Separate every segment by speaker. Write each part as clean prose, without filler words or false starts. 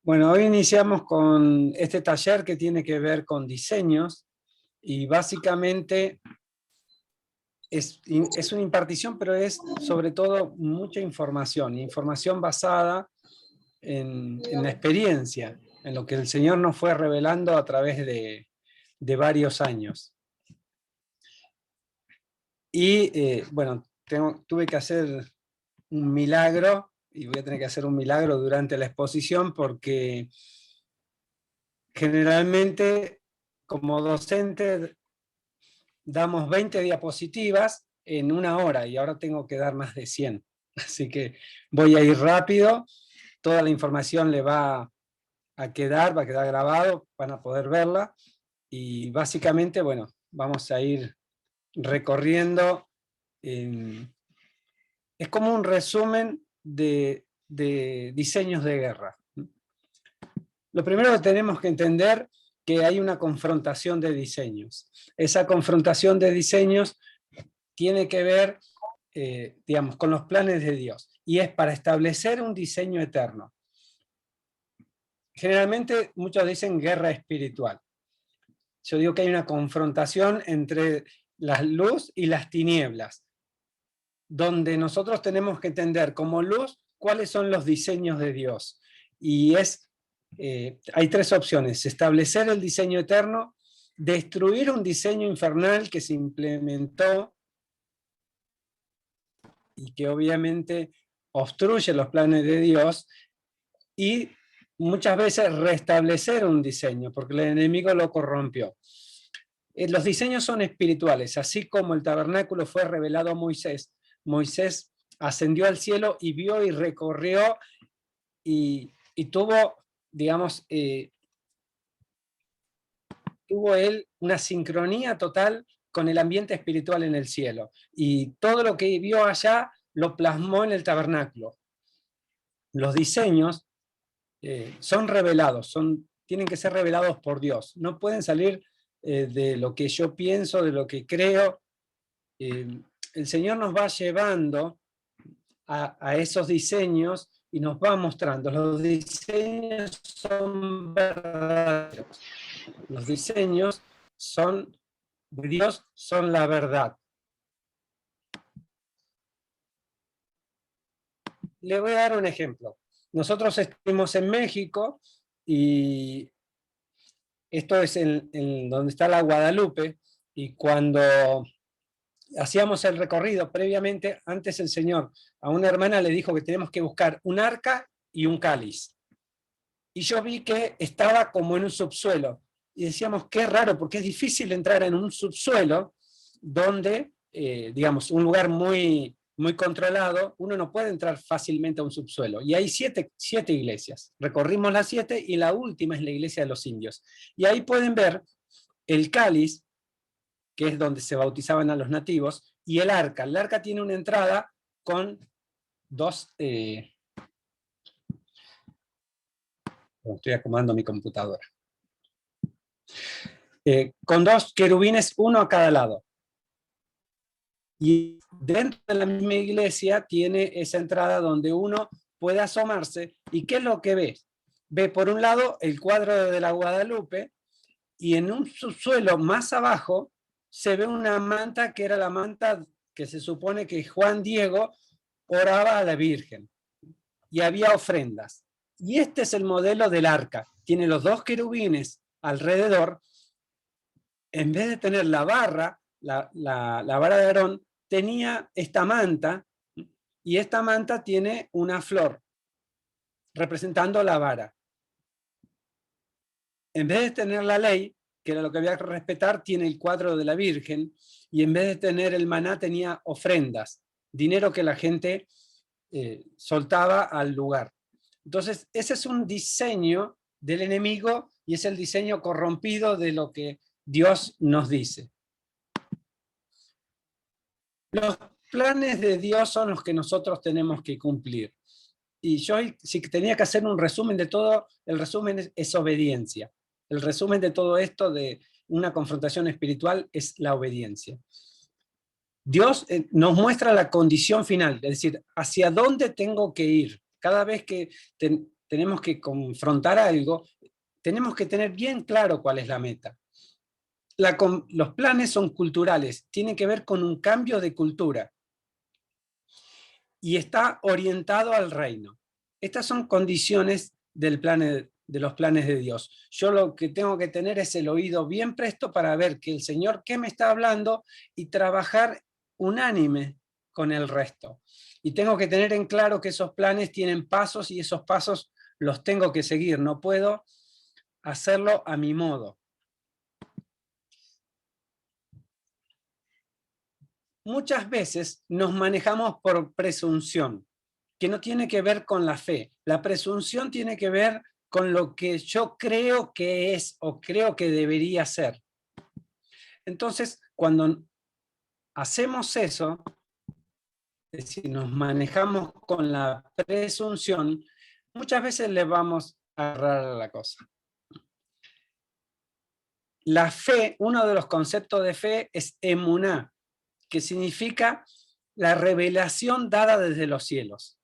Speaker 1: Bueno, hoy iniciamos con este taller que tiene que ver con diseños y básicamente es una impartición, pero es sobre todo mucha información basada en la experiencia, en lo que el Señor nos fue revelando a través de varios años. Y bueno, tuve que hacer un milagro, y voy a tener que hacer un milagro durante la exposición porque generalmente como docente damos 20 diapositivas en una hora y ahora tengo que dar más de 100. Así que voy a ir rápido, toda la información le va a quedar grabado, van a poder verla y básicamente, bueno, vamos a ir recorriendo. Es como un resumen de diseños de guerra. Lo primero que tenemos que entender que hay una confrontación de diseños. Esa confrontación de diseños tiene que ver, digamos, con los planes de Dios, y es para establecer un diseño eterno. Generalmente muchos dicen guerra espiritual. Yo digo que hay una confrontación entre la luz y las tinieblas, donde nosotros tenemos que entender como luz cuáles son los diseños de Dios. Y hay tres opciones: establecer el diseño eterno, destruir un diseño infernal que se implementó y que obviamente obstruye los planes de Dios, y muchas veces restablecer un diseño, porque el enemigo lo corrompió. Los diseños son espirituales, así como el tabernáculo fue revelado a Moisés. Moisés ascendió al cielo y vio y recorrió y tuvo, digamos, tuvo él una sincronía total con el ambiente espiritual en el cielo. Y todo lo que vio allá lo plasmó en el tabernáculo. Los diseños son revelados, tienen que ser revelados por Dios. No pueden salir de lo que yo pienso, de lo que creo. El Señor nos va llevando a esos diseños y nos va mostrando. Los diseños son verdaderos. Los diseños son de Dios, son la verdad. Le voy a dar un ejemplo. Nosotros estuvimos en México y esto es donde está la Guadalupe, y cuando hacíamos el recorrido previamente, antes el Señor a una hermana le dijo que tenemos que buscar un arca y un cáliz. Y yo vi que estaba como en un subsuelo. Y decíamos, qué raro, porque es difícil entrar en un subsuelo donde, digamos, un lugar muy, muy controlado, uno no puede entrar fácilmente a un subsuelo. Y hay siete iglesias. Recorrimos las 7 y la última es la iglesia de los indios. Y ahí pueden ver el cáliz, que es donde se bautizaban a los nativos, y el arca. El arca tiene una entrada con dos... estoy acomodando mi computadora. Con dos querubines, uno a cada lado. Y dentro de la misma iglesia tiene esa entrada donde uno puede asomarse. ¿Y qué es lo que ve? Ve por un lado el cuadro de la Guadalupe, y en un subsuelo más abajo se ve una manta que era la manta que se supone que Juan Diego oraba a la Virgen. Y había ofrendas. Y este es el modelo del arca. Tiene los dos querubines alrededor. En vez de tener la barra, la vara de Aarón, tenía esta manta, y esta manta tiene una flor representando la vara. En vez de tener la ley, que era lo que había que respetar, tiene el cuadro de la Virgen, y en vez de tener el maná tenía ofrendas, dinero que la gente soltaba al lugar. Entonces, ese es un diseño del enemigo y es el diseño corrompido de lo que Dios nos dice. Los planes de Dios son los que nosotros tenemos que cumplir. Y yo, si tenía que hacer un resumen de todo, el resumen es obediencia. El resumen de todo esto de una confrontación espiritual es la obediencia. Dios nos muestra la condición final, es decir, hacia dónde tengo que ir. Cada vez que tenemos que confrontar algo, tenemos que tener bien claro cuál es la meta. Los planes son culturales, tienen que ver con un cambio de cultura y está orientado al reino. Estas son condiciones de los planes de Dios. Yo lo que tengo que tener es el oído bien presto para ver que el Señor qué me está hablando y trabajar unánime con el resto. Y tengo que tener en claro que esos planes tienen pasos y esos pasos los tengo que seguir. No puedo hacerlo a mi modo. Muchas veces nos manejamos por presunción, que no tiene que ver con la fe. La presunción tiene que ver con lo que yo creo que es o creo que debería ser. Entonces, cuando hacemos eso, es decir, nos manejamos con la presunción, muchas veces le vamos a agarrar a la cosa. La fe, uno de los conceptos de fe es emuná, que significa la revelación dada desde los cielos.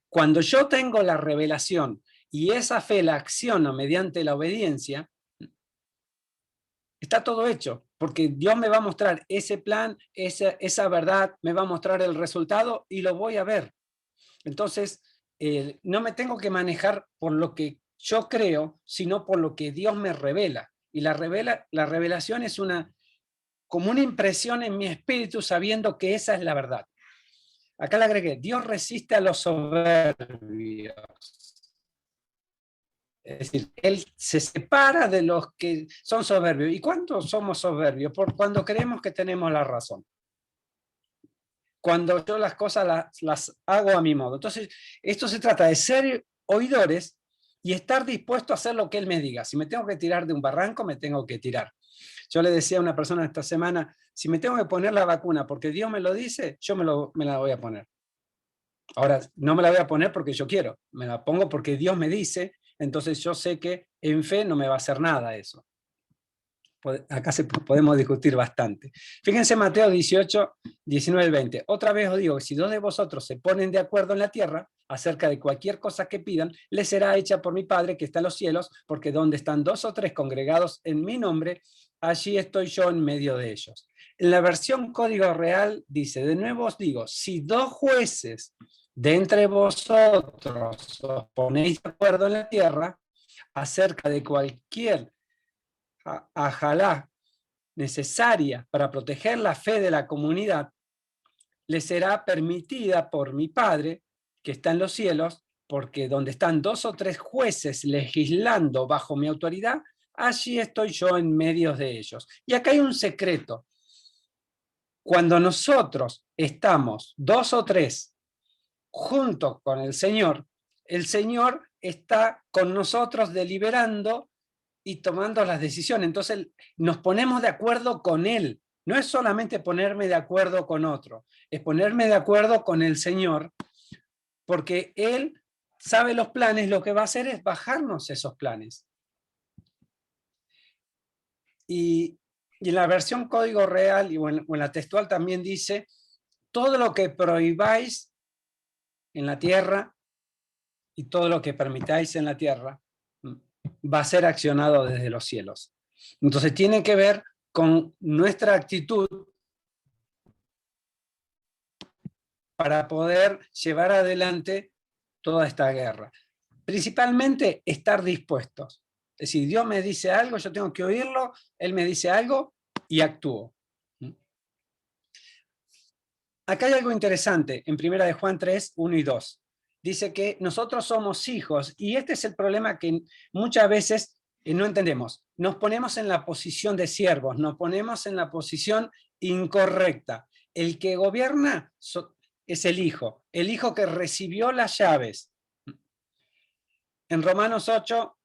Speaker 1: Cuando yo tengo la revelación y esa fe la acciono mediante la obediencia, está todo hecho, porque Dios me va a mostrar ese plan, esa verdad, me va a mostrar el resultado y lo voy a ver. Entonces, no me tengo que manejar por lo que yo creo, sino por lo que Dios me revela. Y la revelación es como una impresión en mi espíritu sabiendo que esa es la verdad. Acá le agregué, Dios resiste a los soberbios. Es decir, Él se separa de los que son soberbios. ¿Y cuántos somos soberbios? Por cuando creemos que tenemos la razón. Cuando yo las cosas las hago a mi modo. Entonces, esto se trata de ser oidores y estar dispuesto a hacer lo que Él me diga. Si me tengo que tirar de un barranco, me tengo que tirar. Yo le decía a una persona esta semana, si me tengo que poner la vacuna porque Dios me lo dice, yo me la voy a poner. Ahora, no me la voy a poner porque yo quiero, me la pongo porque Dios me dice, entonces yo sé que en fe no me va a hacer nada eso. Acá podemos discutir bastante. Fíjense Mateo 18, 19 y 20. Otra vez os digo, si dos de vosotros se ponen de acuerdo en la tierra acerca de cualquier cosa que pidan, les será hecha por mi Padre que está en los cielos, porque donde están dos o tres congregados en mi nombre, allí estoy yo en medio de ellos. En la versión Código Real dice, de nuevo os digo, si dos jueces de entre vosotros os ponéis de acuerdo en la tierra acerca de cualquier ajalá necesaria para proteger la fe de la comunidad, le será permitida por mi Padre, que está en los cielos, porque donde están dos o tres jueces legislando bajo mi autoridad, allí estoy yo en medio de ellos. Y acá hay un secreto. Cuando nosotros estamos dos o tres juntos con el Señor está con nosotros deliberando y tomando las decisiones. Entonces nos ponemos de acuerdo con Él. No es solamente ponerme de acuerdo con otro, es ponerme de acuerdo con el Señor, porque Él sabe los planes, lo que va a hacer es bajarnos esos planes. Y en la versión Código Real o en la textual también dice, todo lo que prohibáis en la tierra y todo lo que permitáis en la tierra va a ser accionado desde los cielos. Entonces tiene que ver con nuestra actitud para poder llevar adelante toda esta guerra. Principalmente estar dispuestos. Es decir, Dios me dice algo, yo tengo que oírlo, Él me dice algo y actúo. Acá hay algo interesante en 1 de Juan 3, 1 y 2. Dice que nosotros somos hijos y este es el problema que muchas veces no entendemos. Nos ponemos en la posición de siervos, nos ponemos en la posición incorrecta. El que gobierna es el hijo que recibió las llaves. En Romanos 8,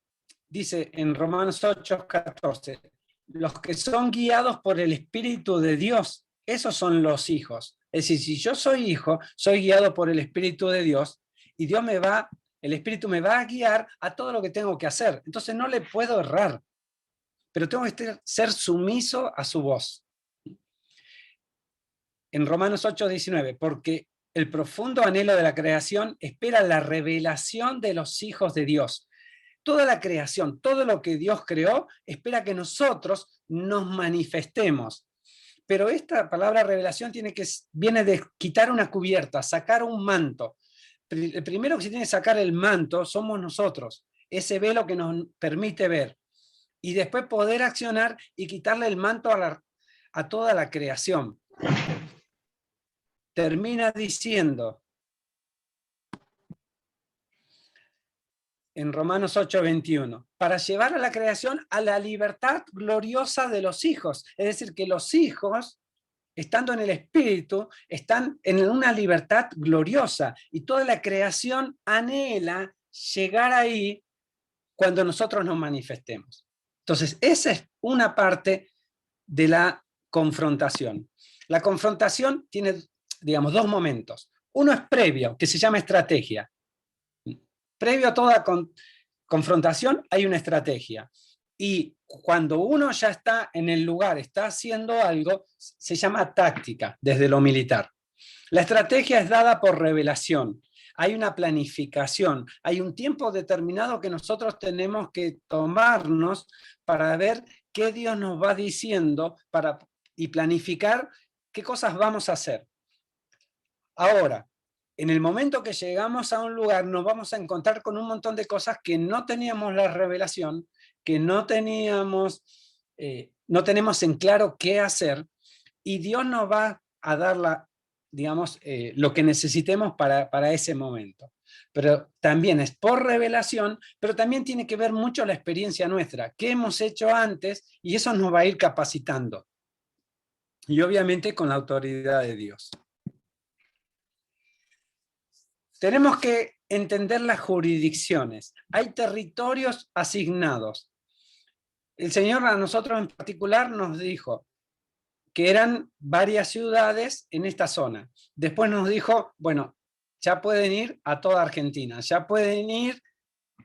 Speaker 1: dice en Romanos 8, 14, los que son guiados por el Espíritu de Dios, esos son los hijos. Es decir, si yo soy hijo, soy guiado por el Espíritu de Dios y el Espíritu me va a guiar a todo lo que tengo que hacer. Entonces no le puedo errar, pero tengo que ser sumiso a su voz. En Romanos 8, 19, porque el profundo anhelo de la creación espera la revelación de los hijos de Dios. Toda la creación, todo lo que Dios creó, espera que nosotros nos manifestemos. Pero esta palabra revelación viene de quitar una cubierta, sacar un manto. El primero que se tiene que sacar el manto somos nosotros, ese velo que nos permite ver. Y después poder accionar y quitarle el manto a toda la creación. Termina diciendo en Romanos 8:21, para llevar a la creación a la libertad gloriosa de los hijos. Es decir, que los hijos, estando en el Espíritu, están en una libertad gloriosa. Y toda la creación anhela llegar ahí cuando nosotros nos manifestemos. Entonces, esa es una parte de la confrontación. La confrontación tiene, digamos, dos momentos. Uno es previo, que se llama estrategia. Previo a toda confrontación hay una estrategia. Y cuando uno ya está en el lugar, está haciendo algo, se llama táctica, desde lo militar. La estrategia es dada por revelación. Hay una planificación, hay un tiempo determinado que nosotros tenemos que tomarnos para ver qué Dios nos va diciendo y planificar qué cosas vamos a hacer. Ahora, en el momento que llegamos a un lugar, nos vamos a encontrar con un montón de cosas que no teníamos la revelación, que no tenemos en claro qué hacer, y Dios nos va a dar lo que necesitemos para ese momento. Pero también es por revelación, pero también tiene que ver mucho la experiencia nuestra, qué hemos hecho antes, y eso nos va a ir capacitando. Y obviamente con la autoridad de Dios. Tenemos que entender las jurisdicciones. Hay territorios asignados. El Señor a nosotros en particular nos dijo que eran varias ciudades en esta zona. Después nos dijo, bueno, ya pueden ir a toda Argentina, ya pueden ir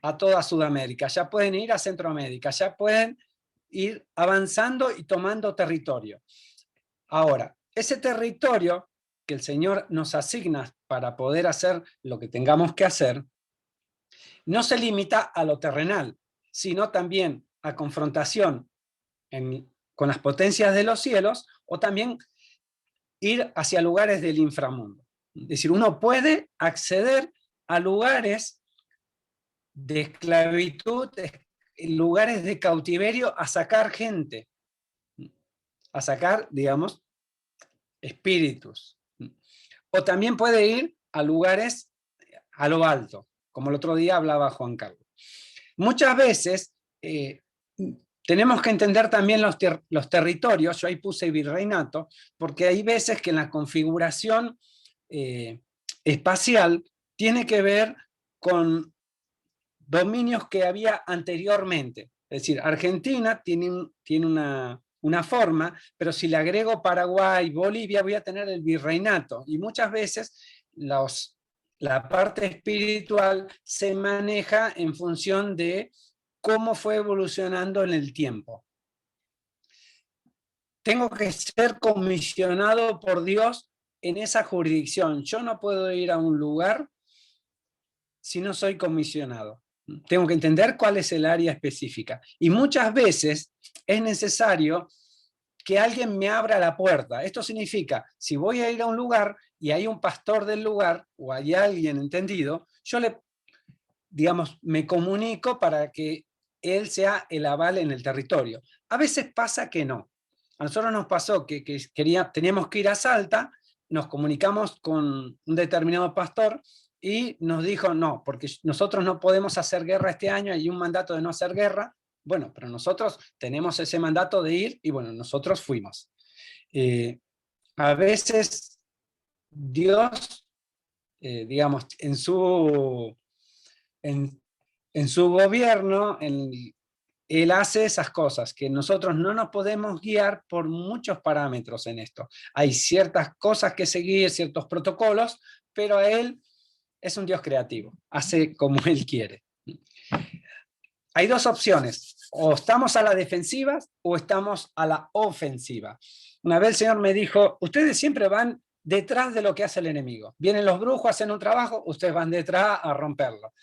Speaker 1: a toda Sudamérica, ya pueden ir a Centroamérica, ya pueden ir avanzando y tomando territorio. Ahora, ese territorio que el Señor nos asigna para poder hacer lo que tengamos que hacer, no se limita a lo terrenal, sino también a confrontación con las potencias de los cielos, o también ir hacia lugares del inframundo. Es decir, uno puede acceder a lugares de esclavitud, lugares de cautiverio, a sacar gente, a sacar, digamos, espíritus. O también puede ir a lugares a lo alto, como el otro día hablaba Juan Carlos. Muchas veces tenemos que entender también los territorios. Yo ahí puse virreinato, porque hay veces que en la configuración espacial tiene que ver con dominios que había anteriormente. Es decir, Argentina tiene una forma, pero si le agrego Paraguay, Bolivia, voy a tener el virreinato. Y muchas veces la parte espiritual se maneja en función de cómo fue evolucionando en el tiempo. Tengo que ser comisionado por Dios en esa jurisdicción. Yo no puedo ir a un lugar si no soy comisionado. Tengo que entender cuál es el área específica. Y muchas veces es necesario que alguien me abra la puerta. Esto significa, si voy a ir a un lugar y hay un pastor del lugar o hay alguien entendido, yo me comunico para que él sea el aval en el territorio. A veces pasa que no. A nosotros nos pasó que teníamos que ir a Salta, nos comunicamos con un determinado pastor y nos dijo, no, porque nosotros no podemos hacer guerra este año, hay un mandato de no hacer guerra. Bueno, pero nosotros tenemos ese mandato de ir y bueno, nosotros fuimos. A veces Dios, digamos, en su gobierno, Él hace esas cosas, que nosotros no nos podemos guiar por muchos parámetros en esto. Hay ciertas cosas que seguir, ciertos protocolos, pero Él es un Dios creativo, hace como Él quiere. Hay dos opciones, o estamos a la defensiva o estamos a la ofensiva. Una vez el Señor me dijo, ustedes siempre van detrás de lo que hace el enemigo. Vienen los brujos, hacen un trabajo, ustedes van detrás a romperlo.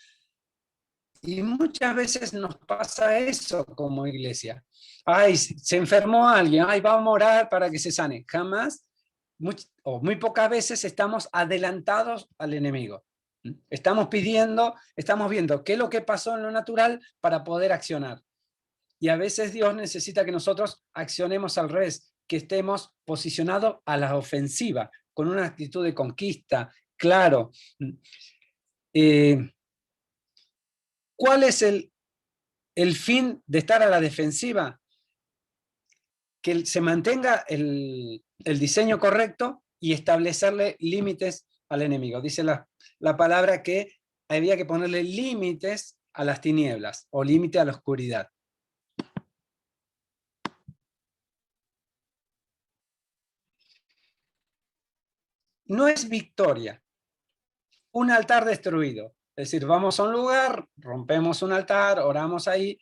Speaker 1: Y muchas veces nos pasa eso como iglesia. Ay, se enfermó alguien, ay, vamos a orar para que se sane. Jamás, muy pocas veces estamos adelantados al enemigo. Estamos pidiendo, estamos viendo qué es lo que pasó en lo natural para poder accionar. Y a veces Dios necesita que nosotros accionemos al revés, que estemos posicionados a la ofensiva, con una actitud de conquista, claro. ¿Cuál es el fin de estar a la defensiva? Que se mantenga el diseño correcto y establecerle límites al enemigo. Dice la palabra que había que ponerle límites a las tinieblas o límite a la oscuridad. No es victoria. Un altar destruido. Es decir, vamos a un lugar, rompemos un altar, oramos ahí.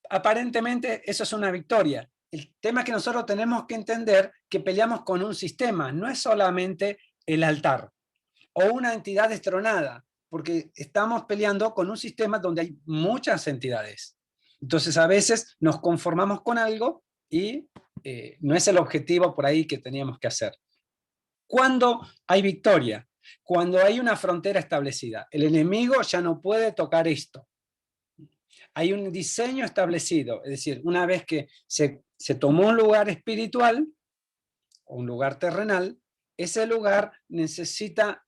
Speaker 1: Aparentemente eso es una victoria. El tema es que nosotros tenemos que entender que peleamos con un sistema, no es solamente el altar o una entidad destronada, porque estamos peleando con un sistema donde hay muchas entidades. Entonces a veces nos conformamos con algo y no es el objetivo por ahí que teníamos que hacer. ¿Cuándo hay victoria? Cuando hay una frontera establecida. El enemigo ya no puede tocar esto. Hay un diseño establecido, es decir, una vez que se tomó un lugar espiritual o un lugar terrenal, ese lugar necesita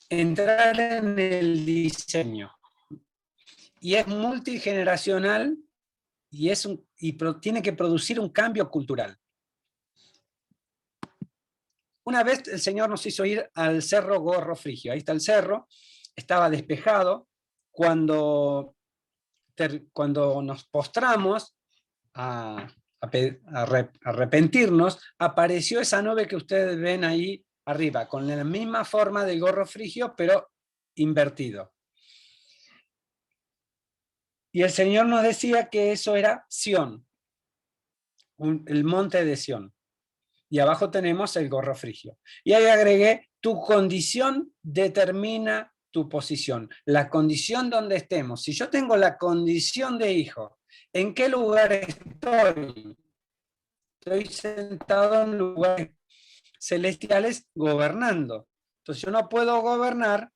Speaker 1: entrar en el diseño. Y es multigeneracional y tiene que producir un cambio cultural. Una vez el Señor nos hizo ir al cerro Gorro Frigio. Ahí está el cerro, estaba despejado. Cuando nos postramos a arrepentirnos, apareció esa nube que ustedes ven ahí arriba, con la misma forma del gorro frigio, pero invertido. Y el Señor nos decía que eso era Sión, el monte de Sión. Y abajo tenemos el gorro frigio. Y ahí agregué, tu condición determina tu posición. La condición donde estemos. Si yo tengo la condición de hijo, ¿en qué lugar estoy? Estoy sentado en lugares celestiales gobernando. Entonces yo no puedo gobernar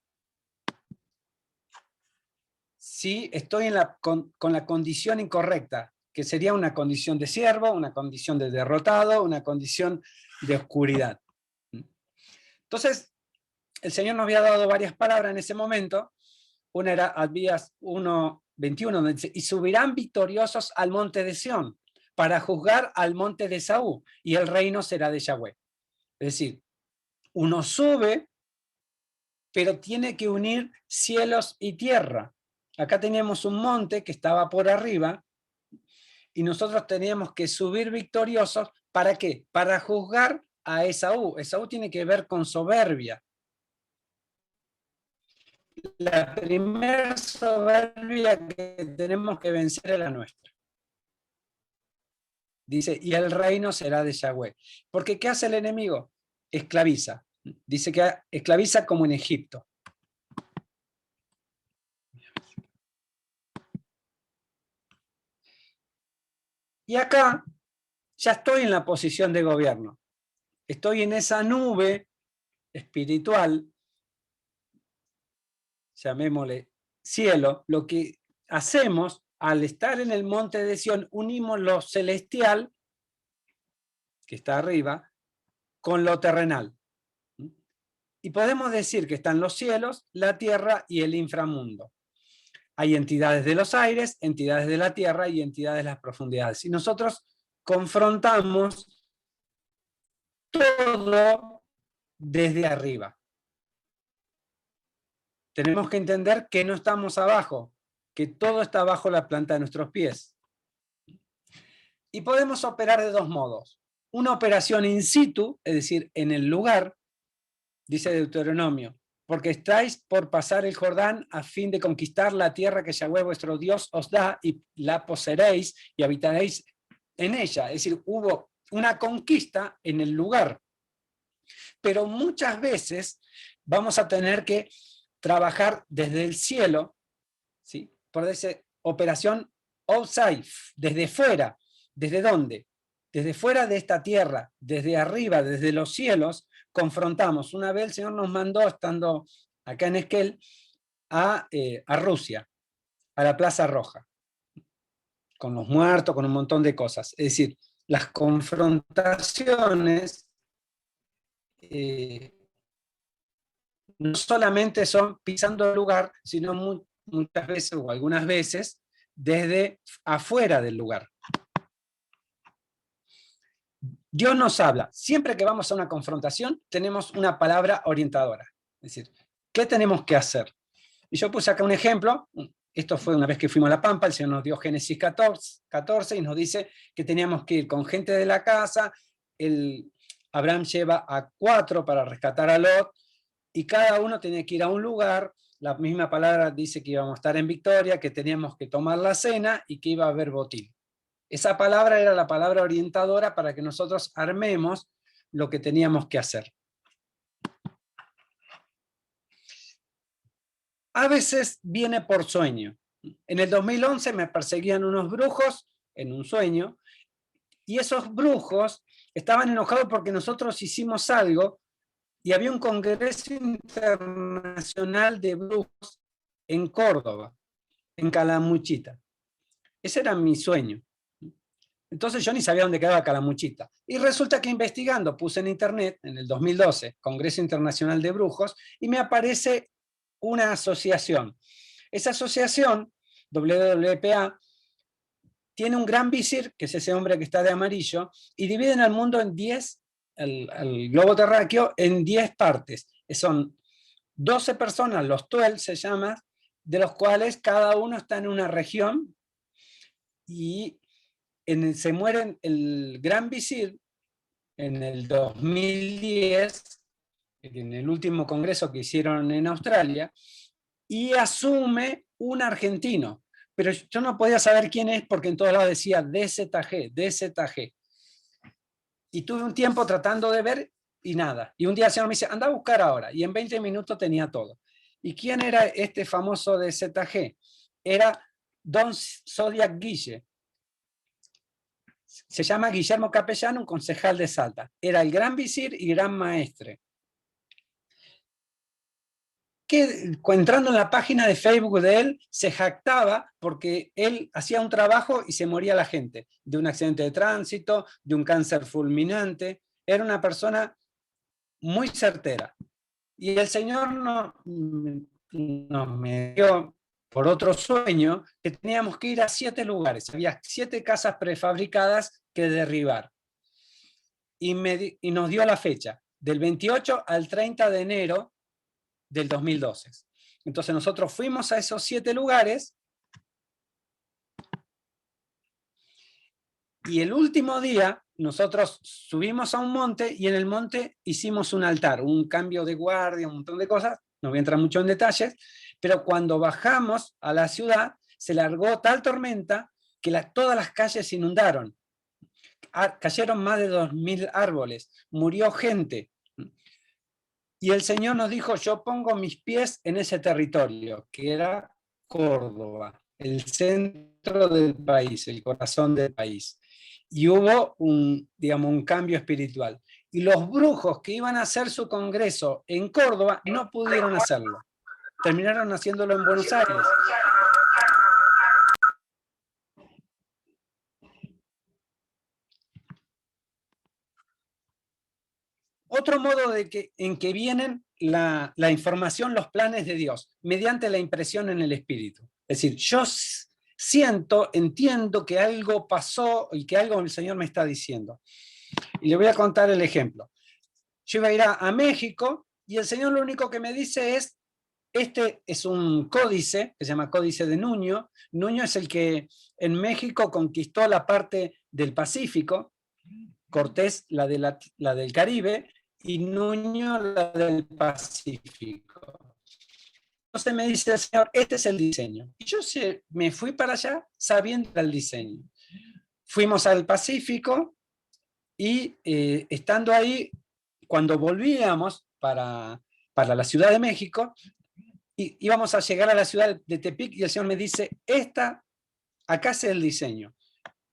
Speaker 1: si estoy con la condición incorrecta, que sería una condición de siervo, una condición de derrotado, una condición de oscuridad. Entonces, el Señor nos había dado varias palabras en ese momento. Una era Abías 1:21, donde dice, y subirán victoriosos al monte de Sión, para juzgar al monte de Saúl, y el reino será de Yahweh. Es decir, uno sube, pero tiene que unir cielos y tierra. Acá teníamos un monte que estaba por arriba, y nosotros teníamos que subir victoriosos, ¿para qué? Para juzgar a Esaú. Esaú tiene que ver con soberbia. La primera soberbia que tenemos que vencer es la nuestra. Dice, y el reino será de Yahweh. Porque ¿qué hace el enemigo? Esclaviza. Dice que esclaviza como en Egipto. Y acá ya estoy en la posición de gobierno. Estoy en esa nube espiritual, llamémosle cielo. Lo que hacemos al estar en el monte de Sión, unimos lo celestial, que está arriba, con lo terrenal. Y podemos decir que están los cielos, la tierra y el inframundo. Hay entidades de los aires, entidades de la tierra y entidades de las profundidades. Y nosotros confrontamos todo desde arriba. Tenemos que entender que no estamos abajo, que todo está bajo la planta de nuestros pies. Y podemos operar de dos modos. Una operación in situ, es decir, en el lugar, dice Deuteronomio, porque estáis por pasar el Jordán a fin de conquistar la tierra que Yahweh vuestro Dios os da, y la poseeréis y habitaréis en ella. Es decir, hubo una conquista en el lugar. Pero muchas veces vamos a tener que trabajar desde el cielo, ¿sí? Por esa operación outside, desde fuera. ¿Desde dónde? Desde fuera de esta tierra, desde arriba, desde los cielos, confrontamos. Una vez el Señor nos mandó, estando acá en Esquel, a Rusia, a la Plaza Roja, con los muertos, con un montón de cosas. Es decir, las confrontaciones no solamente son pisando el lugar, sino muchas veces o algunas veces desde afuera del lugar. Dios nos habla. Siempre que vamos a una confrontación, tenemos una palabra orientadora. Es decir, ¿qué tenemos que hacer? Y yo puse acá un ejemplo. Esto fue una vez que fuimos a La Pampa, el Señor nos dio Génesis 14 y nos dice que teníamos que ir con gente de la casa. Abraham lleva a 4 para rescatar a Lot, y cada uno tenía que ir a un lugar. La misma palabra dice que íbamos a estar en Victoria, que teníamos que tomar la cena y que iba a haber botín. Esa palabra era la palabra orientadora para que nosotros armemos lo que teníamos que hacer. A veces viene por sueño. En el 2011 me perseguían unos brujos en un sueño, y esos brujos estaban enojados porque nosotros hicimos algo, y había un congreso internacional de brujos en Córdoba, en Calamuchita. Ese era mi sueño. Entonces yo ni sabía dónde quedaba Calamuchita. Y resulta que investigando, puse en internet, en el 2012, Congreso Internacional de Brujos, y me aparece una asociación. Esa asociación, WWPA, tiene un gran visir, que es ese hombre que está de amarillo, y dividen al mundo en 10, el globo terráqueo, en 10 partes. Son 12 personas, los 12 se llama, de los cuales cada uno está en una región, y se muere el gran visir en el 2010, en el último congreso que hicieron en Australia, y asume un argentino. Pero yo no podía saber quién es porque en todos lados decía DZG, DZG. Y tuve un tiempo tratando de ver y nada. Y un día el Señor me dice, anda a buscar ahora. Y en 20 minutos tenía todo. ¿Y quién era este famoso DZG? Era Don Zodiac Guille. Se llama Guillermo Capellano, un concejal de Salta. Era el gran visir y gran maestre. Que entrando en la página de Facebook de él, se jactaba porque él hacía un trabajo y se moría la gente, de un accidente de tránsito, de un cáncer fulminante. Era una persona muy certera. Y el Señor nos me dio por otro sueño que teníamos que ir a 7 lugares. Había 7 casas prefabricadas que derribar. Y nos dio la fecha, del 28 al 30 de enero del 2012. Entonces nosotros fuimos a esos 7 lugares, y el último día nosotros subimos a un monte, y en el monte hicimos un altar, un cambio de guardia, un montón de cosas. No voy a entrar mucho en detalles, pero cuando bajamos a la ciudad se largó tal tormenta que todas las calles se inundaron. Cayeron más de 2000 árboles, murió gente. Y el Señor nos dijo, yo pongo mis pies en ese territorio, que era Córdoba, el centro del país, el corazón del país. Y hubo un cambio espiritual. Y los brujos que iban a hacer su congreso en Córdoba no pudieron hacerlo. Terminaron haciéndolo en Buenos Aires. Otro modo en que vienen la información, los planes de Dios, mediante la impresión en el espíritu. Es decir, yo siento, entiendo que algo pasó y que algo el Señor me está diciendo. Y le voy a contar el ejemplo. Yo iba a ir a México, y el Señor lo único que me dice es, este es un códice, que se llama Códice de Nuño. Nuño es el que en México conquistó la parte del Pacífico, Cortés la del Caribe, y Nuño la del Pacífico. Entonces me dice el Señor, este es el diseño. Y yo me fui para allá sabiendo el diseño. Fuimos al Pacífico, Y estando ahí, cuando volvíamos para la Ciudad de México, íbamos a llegar a la ciudad de Tepic y el Señor me dice, acá es el diseño.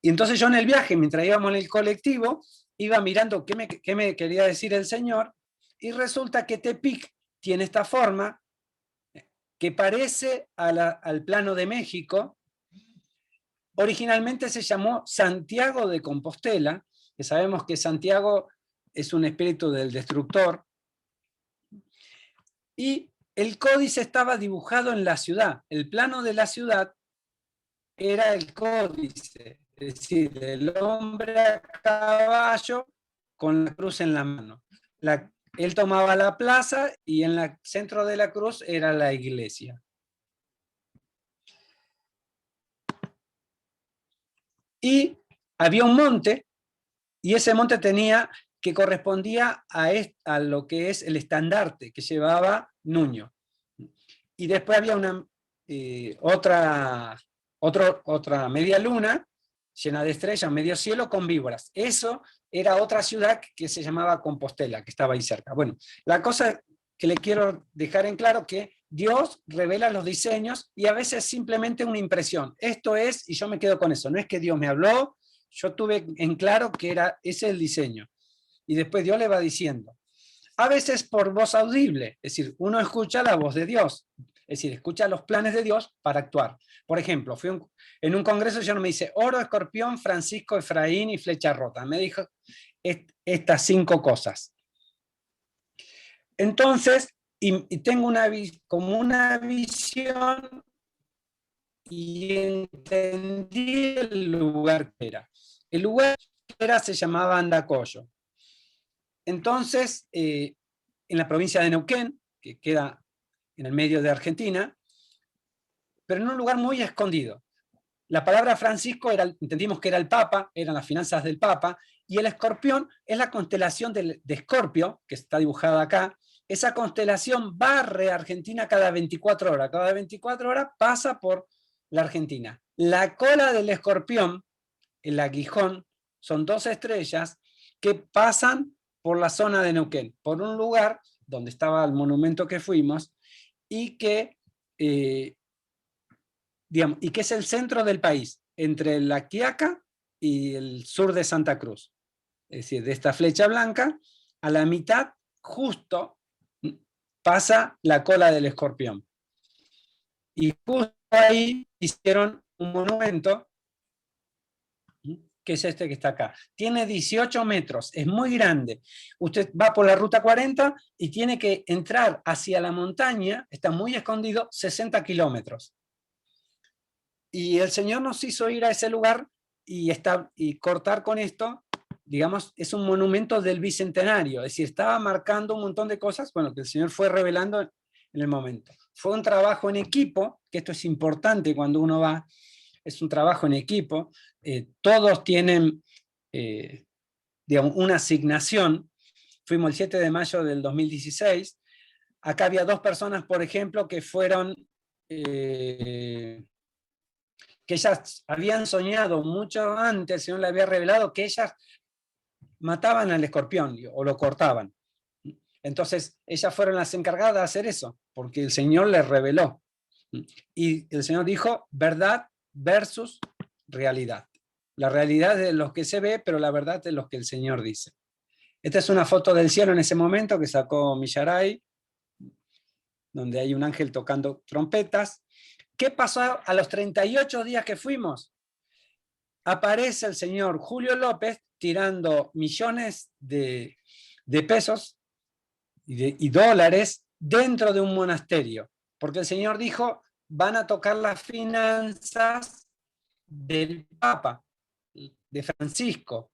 Speaker 1: Y entonces yo en el viaje, mientras íbamos en el colectivo, iba mirando qué me quería decir el Señor, y resulta que Tepic tiene esta forma que parece al plano de México. Originalmente se llamó Santiago de Compostela, que sabemos que Santiago es un espíritu del destructor, y el códice estaba dibujado en la ciudad. El plano de la ciudad era el códice, es decir, el hombre a caballo con la cruz en la mano. Él tomaba la plaza y en el centro de la cruz era la iglesia. Y había un monte, y ese monte que correspondía a lo que es el estandarte que llevaba Nuño. Y después había otra media luna llena de estrellas, medio cielo con víboras. Eso era otra ciudad que se llamaba Compostela, que estaba ahí cerca. Bueno, la cosa que le quiero dejar en claro que Dios revela los diseños y a veces simplemente una impresión. Esto es, y yo me quedo con eso. No es que Dios me habló, yo tuve en claro que ese es el diseño. Y después Dios le va diciendo. A veces por voz audible, es decir, uno escucha la voz de Dios, es decir, escucha los planes de Dios para actuar. Por ejemplo, en un congreso yo no me dice Oro, Escorpión, Francisco, Efraín y Flecha Rota. Me dijo estas 5 cosas. Entonces, y tengo como una visión y entendí el lugar que era. El lugar que era se llamaba Andacollo. Entonces, en la provincia de Neuquén, que queda en el medio de Argentina, pero en un lugar muy escondido. La palabra Francisco entendimos que era el Papa, eran las finanzas del Papa, y el Escorpión es la constelación de Escorpio, que está dibujada acá. Esa constelación barre Argentina cada 24 horas. Cada 24 horas pasa por la Argentina. La cola del Escorpión, el aguijón, son 2 estrellas que pasan por la zona de Neuquén, por un lugar donde estaba el monumento que fuimos, y que es el centro del país, entre la Quiaca y el sur de Santa Cruz. Es decir, de esta flecha blanca, a la mitad, justo, pasa la cola del Escorpión. Y justo ahí hicieron un monumento, que es este que está acá. Tiene 18 metros, es muy grande. Usted va por la ruta 40 y tiene que entrar hacia la montaña, está muy escondido, 60 kilómetros. Y el Señor nos hizo ir a ese lugar y cortar con esto, digamos, es un monumento del Bicentenario, es decir, estaba marcando un montón de cosas, bueno, que el Señor fue revelando en el momento. Fue un trabajo en equipo, que esto es importante cuando uno va, es un trabajo en equipo, todos tienen, digamos, una asignación. Fuimos el 7 de mayo del 2016, acá había 2 personas, por ejemplo, que fueron... que ellas habían soñado mucho antes, el Señor le había revelado que ellas mataban al escorpión o lo cortaban. Entonces, ellas fueron las encargadas de hacer eso, porque el Señor les reveló. Y el Señor dijo, verdad versus realidad. La realidad es de los que se ve, pero la verdad es de los que el Señor dice. Esta es una foto del cielo en ese momento que sacó Millaray, donde hay un ángel tocando trompetas. ¿Qué pasó a los 38 días que fuimos? Aparece el señor Julio López tirando millones de pesos y dólares dentro de un monasterio, porque el Señor dijo, van a tocar las finanzas del Papa, de Francisco.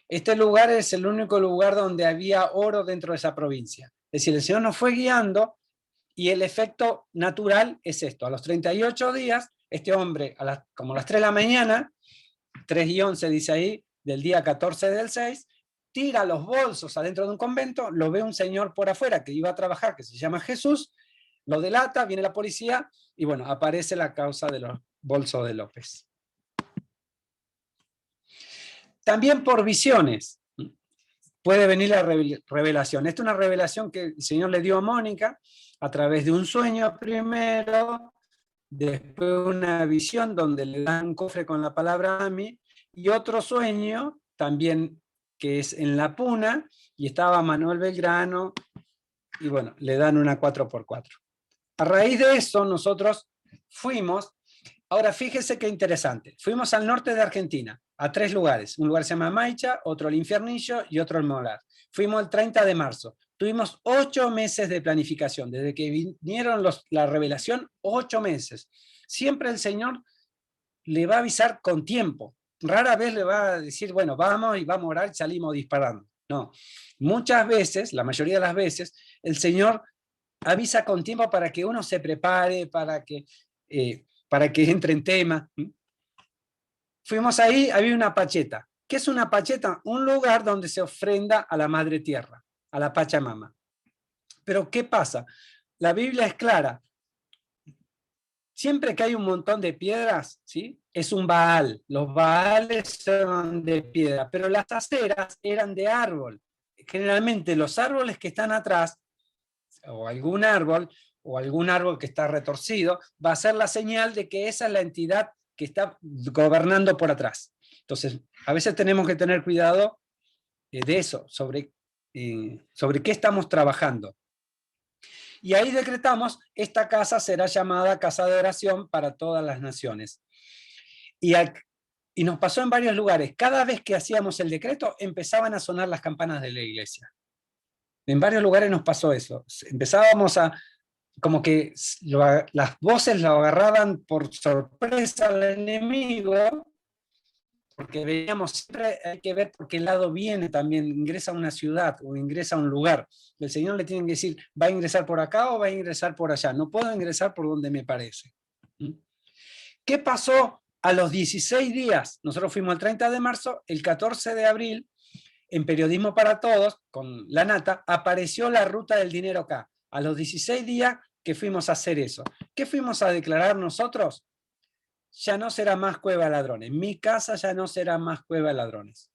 Speaker 1: Este lugar es el único lugar donde había oro dentro de esa provincia. Es decir, el Señor nos fue guiando y el efecto natural es esto. A los 38 días, este hombre, como a las 3 de la mañana, 3:11 dice ahí, del día 14 del 6, tira los bolsos adentro de un convento, lo ve un señor por afuera que iba a trabajar, que se llama Jesús, lo delata, viene la policía y bueno, aparece la causa de los bolsos de López. También por visiones puede venir la revelación. Esta es una revelación que el Señor le dio a Mónica a través de un sueño primero, después una visión donde le dan un cofre con la palabra AMI, y otro sueño también que es en La Puna, y estaba Manuel Belgrano, y bueno, le dan una 4x4. A raíz de eso nosotros fuimos, ahora fíjese qué interesante, fuimos al norte de Argentina, a 3 lugares, un lugar se llama Maicha, otro el Infiernillo y otro el Molar. Fuimos el 30 de marzo, tuvimos 8 meses de planificación, desde que vinieron la revelación, 8 meses. Siempre el Señor le va a avisar con tiempo, rara vez le va a decir, bueno, vamos y vamos a orar y salimos disparando. No, muchas veces, la mayoría de las veces, el Señor avisa con tiempo para que uno se prepare, para que entre en tema. Fuimos ahí, había una pacheta. ¿Qué es una pacheta? Un lugar donde se ofrenda a la Madre Tierra, a la Pachamama. Pero ¿qué pasa? La Biblia es clara. Siempre que hay un montón de piedras, ¿sí? Es un Baal. Los Baales son de piedra, pero las aceras eran de árbol. Generalmente los árboles que están atrás, o algún árbol que está retorcido, va a ser la señal de que esa es la entidad que está gobernando por atrás. Entonces, a veces tenemos que tener cuidado de eso, sobre qué estamos trabajando. Y ahí decretamos, esta casa será llamada casa de oración para todas las naciones. Y nos pasó en varios lugares. Cada vez que hacíamos el decreto, empezaban a sonar las campanas de la iglesia. En varios lugares nos pasó eso. Empezábamos como que las voces lo agarraban por sorpresa al enemigo, porque veíamos, siempre hay que ver por qué lado viene también, ingresa a una ciudad o ingresa a un lugar. El Señor le tiene que decir, ¿va a ingresar por acá o va a ingresar por allá? No puedo ingresar por donde me parece. ¿Qué pasó a los 16 días? Nosotros fuimos el 30 de marzo, el 14 de abril, en Periodismo para Todos, con La Nata, apareció la ruta del dinero acá. A los 16 días que fuimos a hacer eso. ¿Qué fuimos a declarar nosotros? Ya no será más cueva de ladrones. Mi casa ya no será más cueva de ladrones.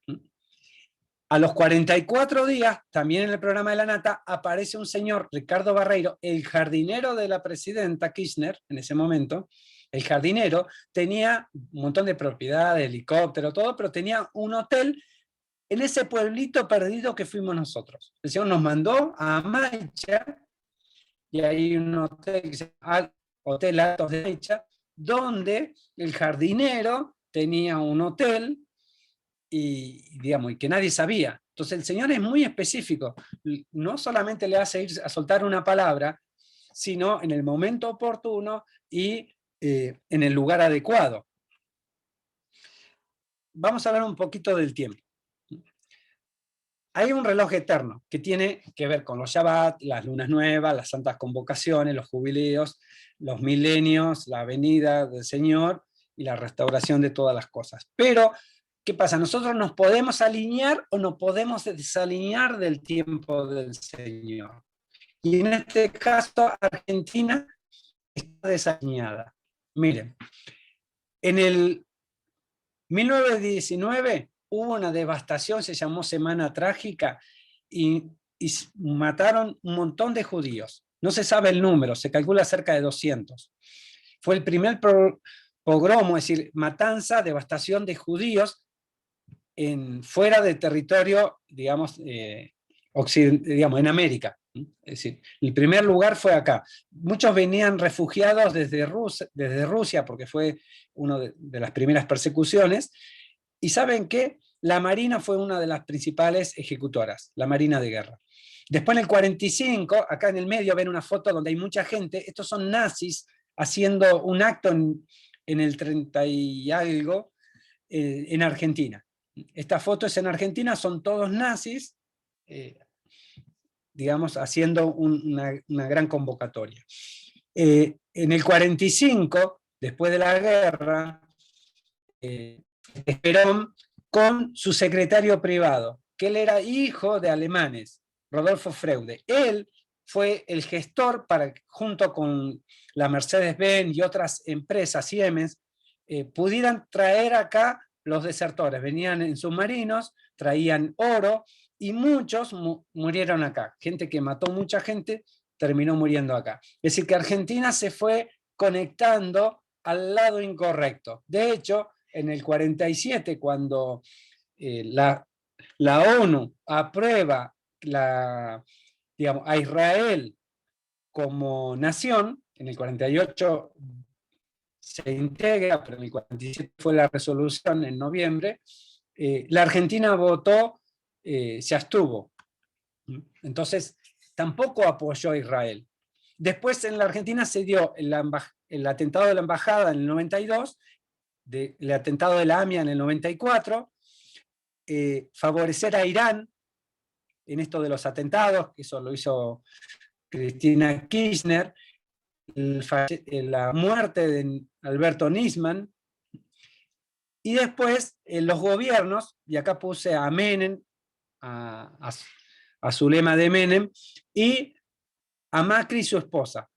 Speaker 1: A los 44 días, también en el programa de La Nata, aparece un señor, Ricardo Barreiro, el jardinero de la presidenta Kirchner, en ese momento. El jardinero tenía un montón de propiedades, helicóptero, todo, pero tenía un hotel en ese pueblito perdido que fuimos nosotros. El Señor nos mandó a Maicha, y hay un hotel que se llama Hotel Altos de Maicha, donde el jardinero tenía un hotel y que nadie sabía. Entonces el Señor es muy específico. No solamente le hace ir a soltar una palabra, sino en el momento oportuno y en el lugar adecuado. Vamos a hablar un poquito del tiempo. Hay un reloj eterno que tiene que ver con los Shabbat, las lunas nuevas, las santas convocaciones, los jubileos, los milenios, la venida del Señor y la restauración de todas las cosas. Pero, ¿qué pasa? Nosotros nos podemos alinear o nos podemos desalinear del tiempo del Señor. Y en este caso, Argentina está desalineada. Miren, en el 1919 hubo una devastación, se llamó Semana Trágica, y mataron un montón de judíos. No se sabe el número, se calcula cerca de 200. Fue el primer pogromo, es decir, matanza, devastación de judíos fuera del territorio, digamos, en América. Es decir, el primer lugar fue acá. Muchos venían refugiados desde Rusia, porque fue una de las primeras persecuciones. ¿Y saben qué? La Marina fue una de las principales ejecutoras, la Marina de Guerra. Después en el 45, acá en el medio ven una foto donde hay mucha gente. Estos son nazis haciendo un acto en el 30 y algo en Argentina. Esta foto es en Argentina, son todos nazis, haciendo una gran convocatoria. En el 45, después de la guerra, Perón con su secretario privado, que él era hijo de alemanes, Rodolfo Freude. Él fue el gestor para, junto con la Mercedes-Benz y otras empresas Siemens, pudieran traer acá los desertores venían en submarinos, traían oro, y muchos murieron acá. Gente que mató mucha gente terminó muriendo acá. Es decir, que Argentina se fue conectando al lado incorrecto. De hecho, en el 47, cuando la ONU aprueba a Israel como nación, en el 48 se integra, pero en el 47 fue la resolución en noviembre, la Argentina votó, se abstuvo. Entonces, tampoco apoyó a Israel. Después en la Argentina se dio el atentado de la embajada en el 92, el atentado de la AMIA en el 94, favorecer a Irán en esto de los atentados, que eso lo hizo Cristina Kirchner, la muerte de Alberto Nisman, y después los gobiernos, y acá puse a Menem, a Zulema de Menem, y a Macri y su esposa,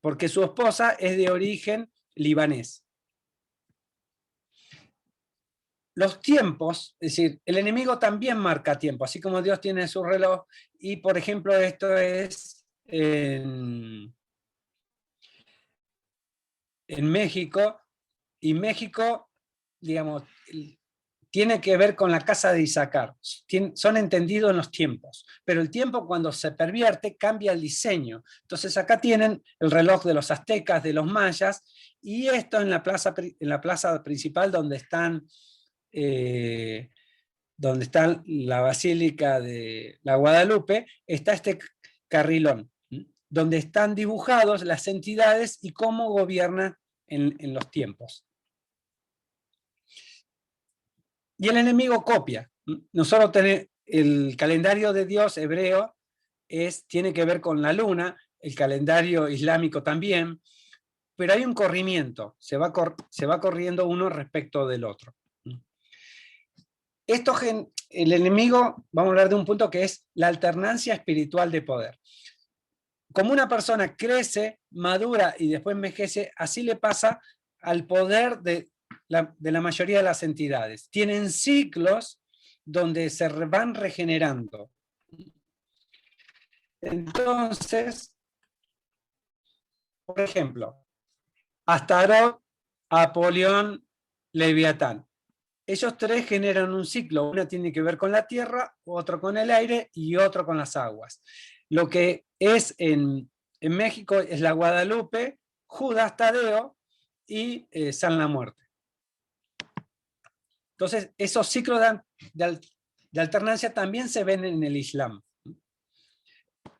Speaker 1: porque su esposa es de origen libanés. Los tiempos, es decir, el enemigo también marca tiempo, así como Dios tiene su reloj, y por ejemplo esto es en México, y México, digamos, tiene que ver con la casa de Isaacar, son entendidos en los tiempos, pero el tiempo cuando se pervierte cambia el diseño. Entonces acá tienen el reloj de los aztecas, de los mayas, y esto en la plaza principal donde está la Basílica de la Guadalupe, está este carrilón, donde están dibujados las entidades y cómo gobiernan en los tiempos. Y el enemigo copia. Nosotros tenemos el calendario de Dios hebreo, tiene que ver con la luna, el calendario islámico también, pero hay un corrimiento, se va corriendo uno respecto del otro. El enemigo, vamos a hablar de un punto que es la alternancia espiritual de poder. Como una persona crece, madura y después envejece, así le pasa al poder de la mayoría de las entidades. Tienen ciclos donde se van regenerando. Entonces, por ejemplo, Astarot, Apolión, Leviatán. Ellos tres generan un ciclo, uno tiene que ver con la tierra, otro con el aire y otro con las aguas. Lo que es en México es la Guadalupe, Judas Tadeo y San la Muerte. Entonces, esos ciclos de alternancia también se ven en el Islam.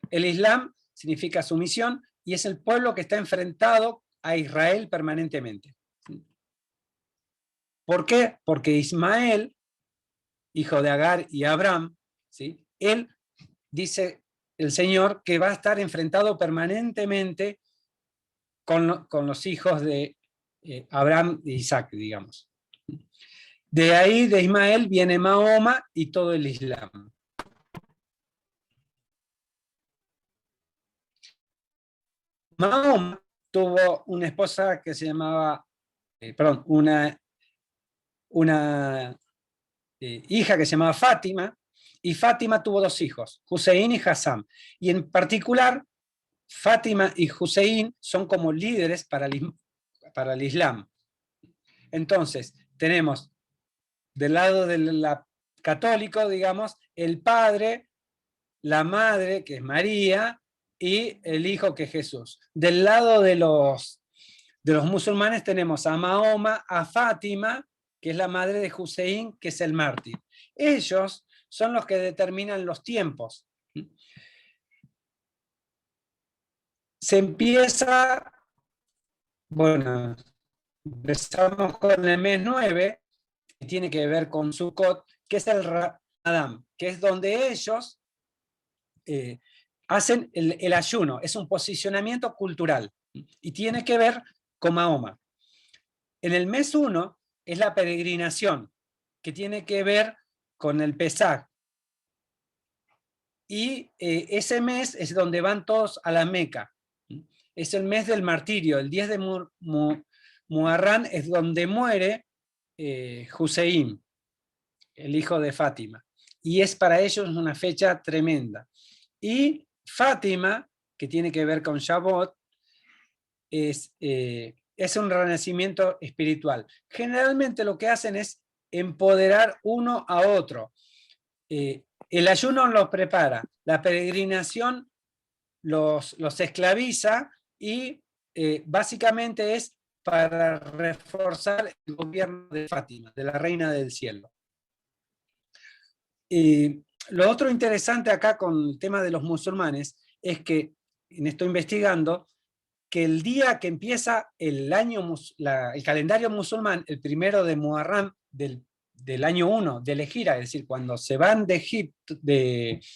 Speaker 1: El Islam significa sumisión y es el pueblo que está enfrentado a Israel permanentemente. ¿Por qué? Porque Ismael, hijo de Agar y Abraham, ¿sí? Él dice el Señor que va a estar enfrentado permanentemente con los hijos de Abraham e Isaac, digamos. De ahí, de Ismael, viene Mahoma y todo el Islam. Mahoma tuvo una esposa que se llamaba, una hija que se llamaba Fátima, y Fátima tuvo dos hijos, Hussein y Hassan. Y en particular, Fátima y Hussein son como líderes para el Islam. Entonces, tenemos del lado del católico, digamos, el padre, la madre, que es María, y el hijo, que es Jesús. Del lado de los musulmanes tenemos a Mahoma, a Fátima, que es la madre de Hussein, que es el mártir. Ellos son los que determinan los tiempos. Se empieza, bueno, empezamos con el mes 9, que tiene que ver con Sukkot, que es el Ramadán, que es donde ellos hacen el ayuno, es un posicionamiento cultural y tiene que ver con Mahoma. En el mes 1 es la peregrinación, que tiene que ver con el Pesaj. Y ese mes es donde van todos a la Meca. Es el mes del martirio, el 10 de Muharram es donde muere Hussein, el hijo de Fátima. Y es para ellos una fecha tremenda. Y Fátima, que tiene que ver con Shavuot, es un renacimiento espiritual. Generalmente lo que hacen es empoderar uno a otro. El ayuno los prepara, la peregrinación los esclaviza y básicamente es para reforzar el gobierno de Fátima, de la Reina del Cielo. Lo otro interesante acá con el tema de los musulmanes es que, en esto investigando, que el día que empieza el calendario musulmán, el primero de Muharram del año 1 de Hejira, es decir, cuando se van de Egipto,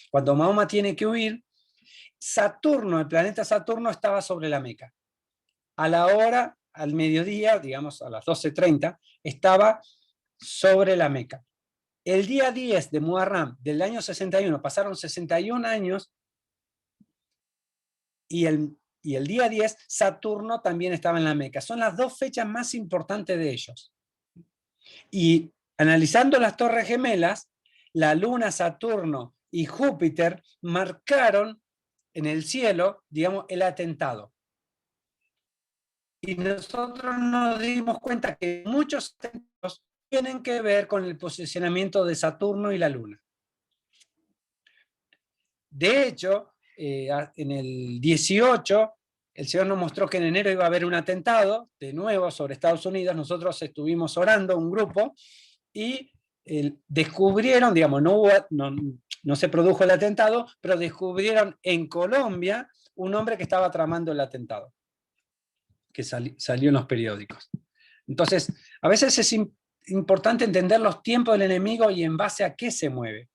Speaker 1: cuando Mahoma tiene que huir, Saturno, el planeta Saturno, estaba sobre la Meca. A la hora, al mediodía, digamos a las 12:30, estaba sobre la Meca. El día 10 de Muharram del año 61, pasaron 61 años, y el día 10, Saturno también estaba en la Meca. Son las dos fechas más importantes de ellos. Y analizando las Torres Gemelas, la Luna, Saturno y Júpiter marcaron en el cielo, digamos, el atentado. Y nosotros nos dimos cuenta que muchos atentados tienen que ver con el posicionamiento de Saturno y la Luna. De hecho, en el 18, el Señor nos mostró que en enero iba a haber un atentado, de nuevo, sobre Estados Unidos. Nosotros estuvimos orando, un grupo, y descubrieron, digamos, no se produjo el atentado, pero descubrieron en Colombia un hombre que estaba tramando el atentado, que salió en los periódicos. Entonces, a veces es importante entender los tiempos del enemigo y en base a qué se mueve.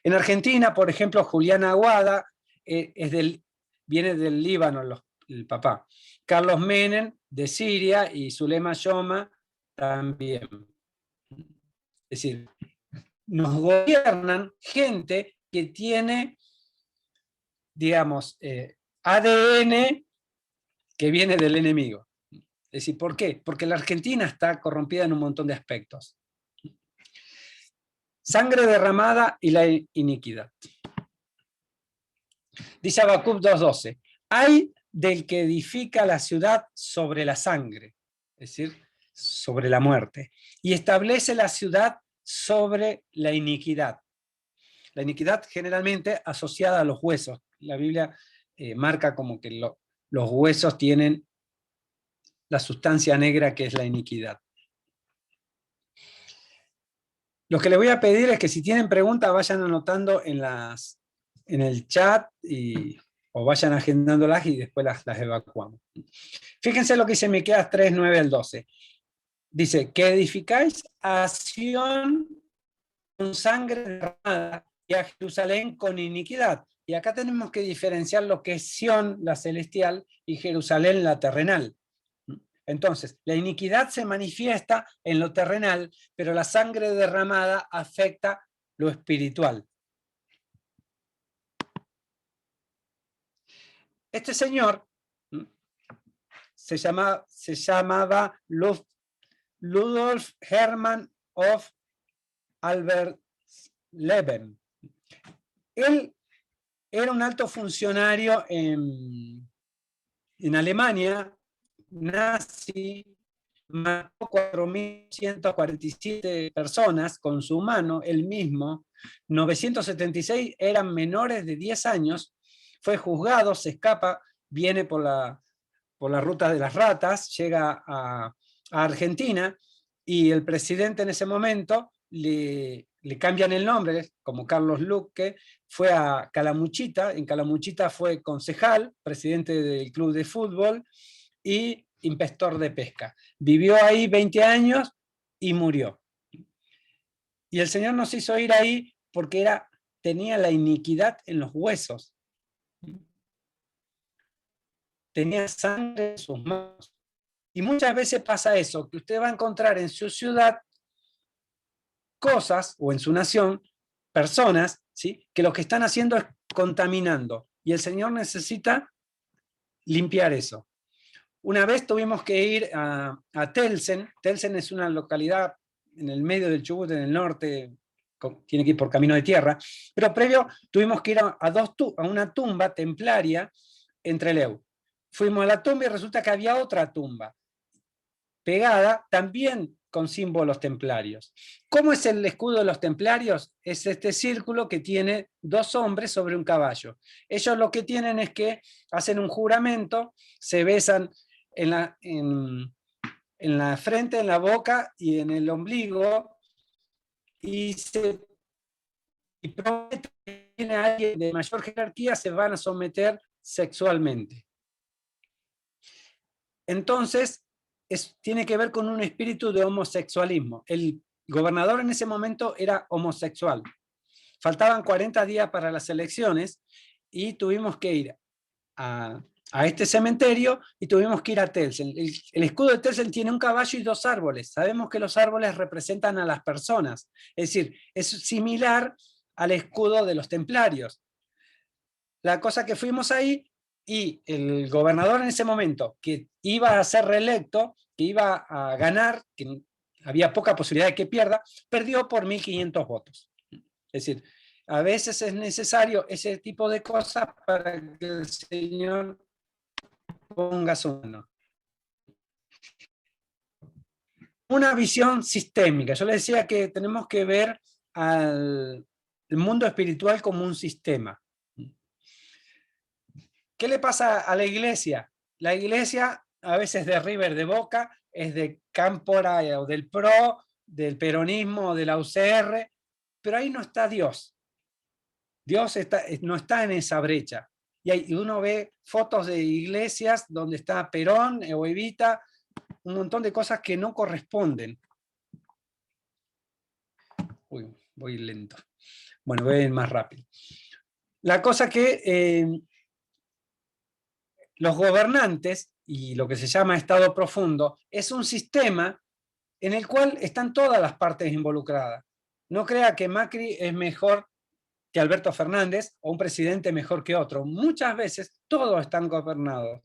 Speaker 1: En Argentina, por ejemplo, Julián Aguada viene del Líbano, el papá. Carlos Menem, de Siria, y Zulema Yoma también. Es decir, nos gobiernan gente que tiene, digamos, ADN que viene del enemigo. Es decir, ¿por qué? Porque la Argentina está corrompida en un montón de aspectos. Sangre derramada y la iniquidad. Dice Habacuc 2:12, hay del que edifica la ciudad sobre la sangre, es decir, sobre la muerte, y establece la ciudad sobre la iniquidad. La iniquidad generalmente asociada a los huesos. La Biblia marca como que los huesos tienen la sustancia negra que es la iniquidad. Lo que les voy a pedir es que si tienen preguntas vayan anotando en el chat o vayan agendándolas y después las evacuamos. Fíjense lo que dice Miqueas 3:9 al 12. Dice, que edificáis a Sión con sangre derramada y a Jerusalén con iniquidad. Y acá tenemos que diferenciar lo que es Sión, la celestial, y Jerusalén, la terrenal. Entonces, la iniquidad se manifiesta en lo terrenal, pero la sangre derramada afecta lo espiritual. Este señor se llamaba Ludolf Hermann of Albersleben. Él era un alto funcionario en Alemania nazi, mató 4.147 personas con su mano, él mismo. 976 eran menores de 10 años, fue juzgado, se escapa, viene por la ruta de las ratas, llega a Argentina, y el presidente en ese momento le cambian el nombre, como Carlos Luque, fue a Calamuchita, en Calamuchita fue concejal, presidente del club de fútbol y inspector de pesca. Vivió ahí 20 años y murió. Y el Señor nos hizo ir ahí porque tenía la iniquidad en los huesos. Tenía sangre en sus manos. Y muchas veces pasa eso, que usted va a encontrar en su ciudad cosas, o en su nación, personas, ¿sí?, que lo que están haciendo es contaminando. Y el Señor necesita limpiar eso. Una vez tuvimos que ir a Telsen. Telsen es una localidad en el medio del Chubut, en el norte, tiene que ir por camino de tierra, pero previo tuvimos que ir a una tumba templaria en Trelew. Fuimos a la tumba y resulta que había otra tumba pegada, también con símbolos templarios. ¿Cómo es el escudo de los templarios? Es este círculo que tiene dos hombres sobre un caballo. Ellos lo que tienen es que hacen un juramento, se besan en la frente, en la boca y en el ombligo, y prometen que viene alguien de mayor jerarquía, se van a someter sexualmente. Entonces, tiene que ver con un espíritu de homosexualismo. El gobernador en ese momento era homosexual. Faltaban 40 días para las elecciones y tuvimos que ir a este cementerio y tuvimos que ir a Telsen. El escudo de Telsen tiene un caballo y dos árboles. Sabemos que los árboles representan a las personas. Es decir, es similar al escudo de los templarios. La cosa que fuimos ahí, y el gobernador en ese momento, que iba a ser reelecto, que iba a ganar, que había poca posibilidad de que pierda, perdió por 1.500 votos. Es decir, a veces es necesario ese tipo de cosas para que el señor ponga su mano. Una visión sistémica. Yo le decía que tenemos que ver al mundo espiritual como un sistema. ¿Qué le pasa a la iglesia? La iglesia a veces de River de Boca, es de Cámpora o del PRO, del peronismo, de la UCR, pero ahí no está Dios. Dios no está en esa brecha. Y uno ve fotos de iglesias donde está Perón o Evita, un montón de cosas que no corresponden. Uy, voy lento. Bueno, voy a ir más rápido. La cosa que los gobernantes, y lo que se llama Estado profundo, es un sistema en el cual están todas las partes involucradas. No crea que Macri es mejor que Alberto Fernández o un presidente mejor que otro. Muchas veces todos están gobernados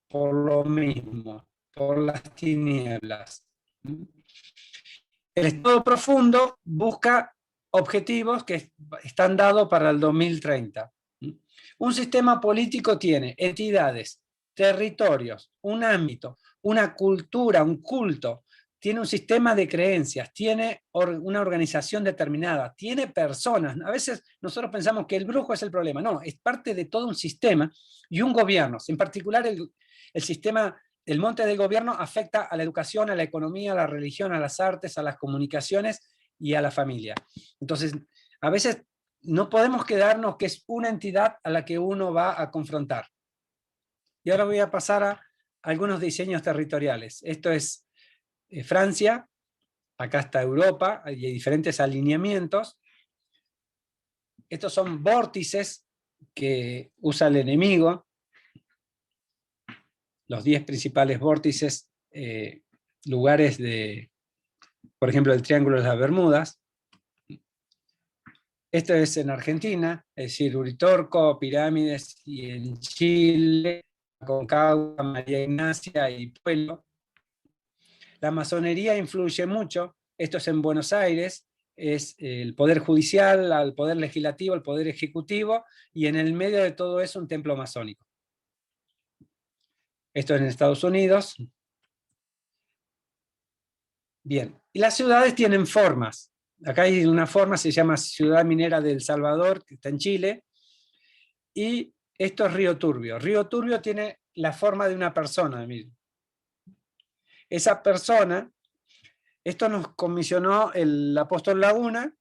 Speaker 1: por lo mismo, por las tinieblas. El Estado profundo busca objetivos que están dados para el 2030. Un sistema político tiene entidades, territorios, un ámbito, una cultura, un culto, tiene un sistema de creencias, tiene una organización determinada, tiene personas. A veces nosotros pensamos que el brujo es el problema. No, es parte de todo un sistema y un gobierno. En particular el sistema, el monte del gobierno afecta a la educación, a la economía, a la religión, a las artes, a las comunicaciones y a la familia. Entonces, a veces no podemos quedarnos que es una entidad a la que uno va a confrontar. Y ahora voy a pasar a algunos diseños territoriales. Esto es Francia, acá está Europa, hay diferentes alineamientos. Estos son vórtices que usa el enemigo, los 10 principales vórtices, lugares de, por ejemplo, el Triángulo de las Bermudas. Esto es en Argentina, es decir, Uritorco, Pirámides, y en Chile, Aconcagua, María Ignacia y Pueblo. La masonería influye mucho, esto es en Buenos Aires, es el poder judicial, el poder legislativo, el poder ejecutivo, y en el medio de todo eso un templo masónico. Esto es en Estados Unidos. Bien, y las ciudades tienen formas. Acá hay una forma, se llama Ciudad Minera de El Salvador, que está en Chile, y esto es Río Turbio. Río Turbio tiene la forma de una persona. Miren. Esa persona, esto nos comisionó el apóstol Laguna,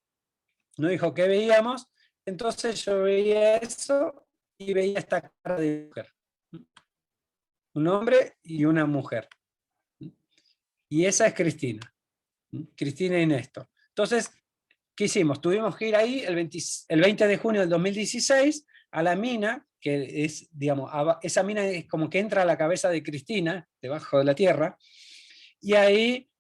Speaker 1: nos dijo que veíamos, entonces yo veía eso y veía esta cara de mujer. Un hombre y una mujer. Y esa es Cristina. Cristina y Néstor. Entonces, ¿qué hicimos? Tuvimos que ir ahí el 20 de junio del 2016 a la mina, que es, digamos, esa mina es como que entra a la cabeza de Cristina, debajo de la tierra, y ahí,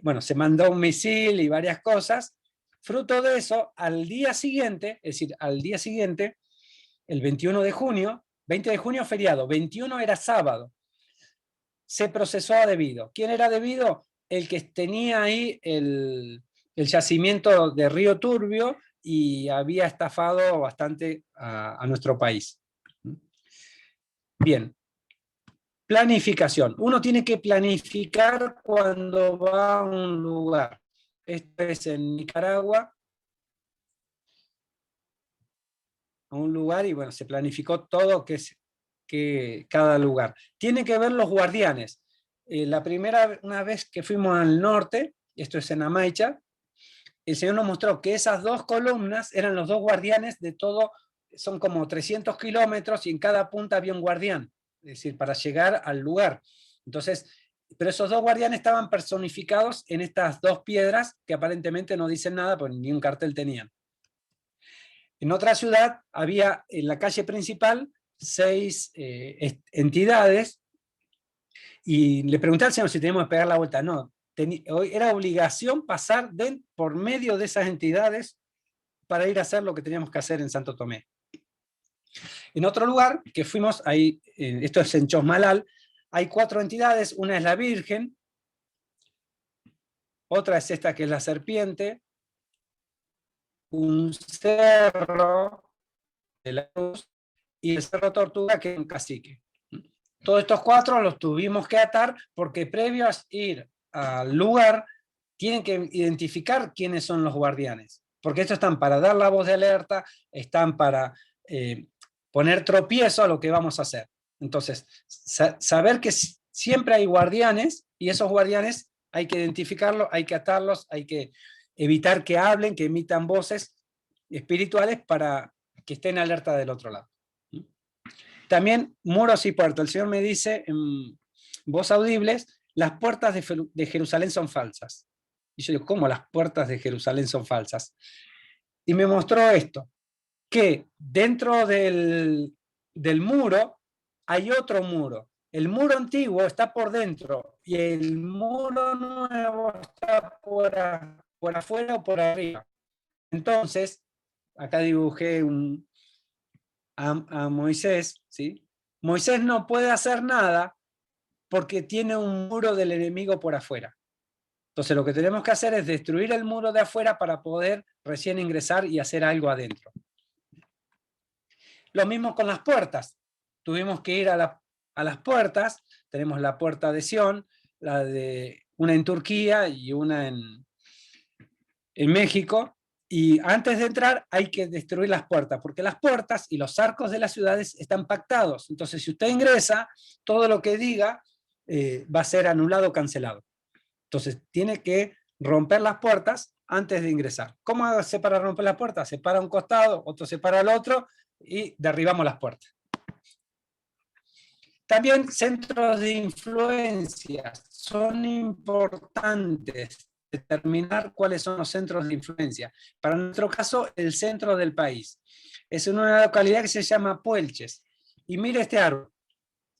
Speaker 1: bueno, se mandó un misil y varias cosas. Fruto de eso, al día siguiente, es decir, al día siguiente, el 21 de junio, 20 de junio feriado, 21 era sábado, se procesó a debido. ¿Quién era debido? El que tenía ahí el yacimiento de Río Turbio y había estafado bastante a nuestro país. Bien. Planificación. Uno tiene que planificar cuando va a un lugar. Esto es en Nicaragua. A un lugar y bueno, se planificó todo que cada lugar. Tiene que ver los guardianes. Una vez que fuimos al norte, esto es en Amaicha, el Señor nos mostró que esas dos columnas eran los dos guardianes de todo, son como 300 kilómetros y en cada punta había un guardián, es decir, para llegar al lugar. Entonces, pero esos dos guardianes estaban personificados en estas dos piedras que aparentemente no dicen nada, pues ni un cartel tenían. En otra ciudad había en la calle principal 6 entidades y le pregunté al Señor si teníamos que pegar la vuelta. No, era obligación pasar por medio de esas entidades para ir a hacer lo que teníamos que hacer en Santo Tomé. En otro lugar que fuimos, ahí, esto es en Chosmalal, hay 4 entidades, una es la Virgen, otra es esta que es la serpiente, un cerro de la Cruz y el Cerro Tortuga, que es un cacique. Todos estos 4 los tuvimos que atar porque previo a ir al lugar tienen que identificar quiénes son los guardianes, porque estos están para dar la voz de alerta, están para poner tropiezo a lo que vamos a hacer. Entonces, saber que siempre hay guardianes y esos guardianes hay que identificarlos, hay que atarlos, hay que evitar que hablen, que emitan voces espirituales para que estén alerta del otro lado. También muros y puertas. El Señor me dice en voz audibles, las puertas de Jerusalén son falsas. Y yo digo, ¿cómo las puertas de Jerusalén son falsas? Y me mostró esto, que dentro del muro hay otro muro. El muro antiguo está por dentro y el muro nuevo está por afuera o por arriba. Entonces, acá dibujé a Moisés, ¿sí? Moisés no puede hacer nada porque tiene un muro del enemigo por afuera. Entonces lo que tenemos que hacer es destruir el muro de afuera para poder recién ingresar y hacer algo adentro. Lo mismo con las puertas. Tuvimos que ir a las puertas. Tenemos la puerta de Sión, una en Turquía y una en México. Y antes de entrar hay que destruir las puertas, porque las puertas y los arcos de las ciudades están pactados. Entonces, si usted ingresa, todo lo que diga va a ser anulado o cancelado. Entonces, tiene que romper las puertas antes de ingresar. ¿Cómo hace para romper las puertas? Se para a un costado, otro se para al otro y derribamos las puertas. También centros de influencia son importantes. Determinar cuáles son los centros de influencia. Para nuestro caso, el centro del país. Es en una localidad que se llama Puelches. Y mire este árbol.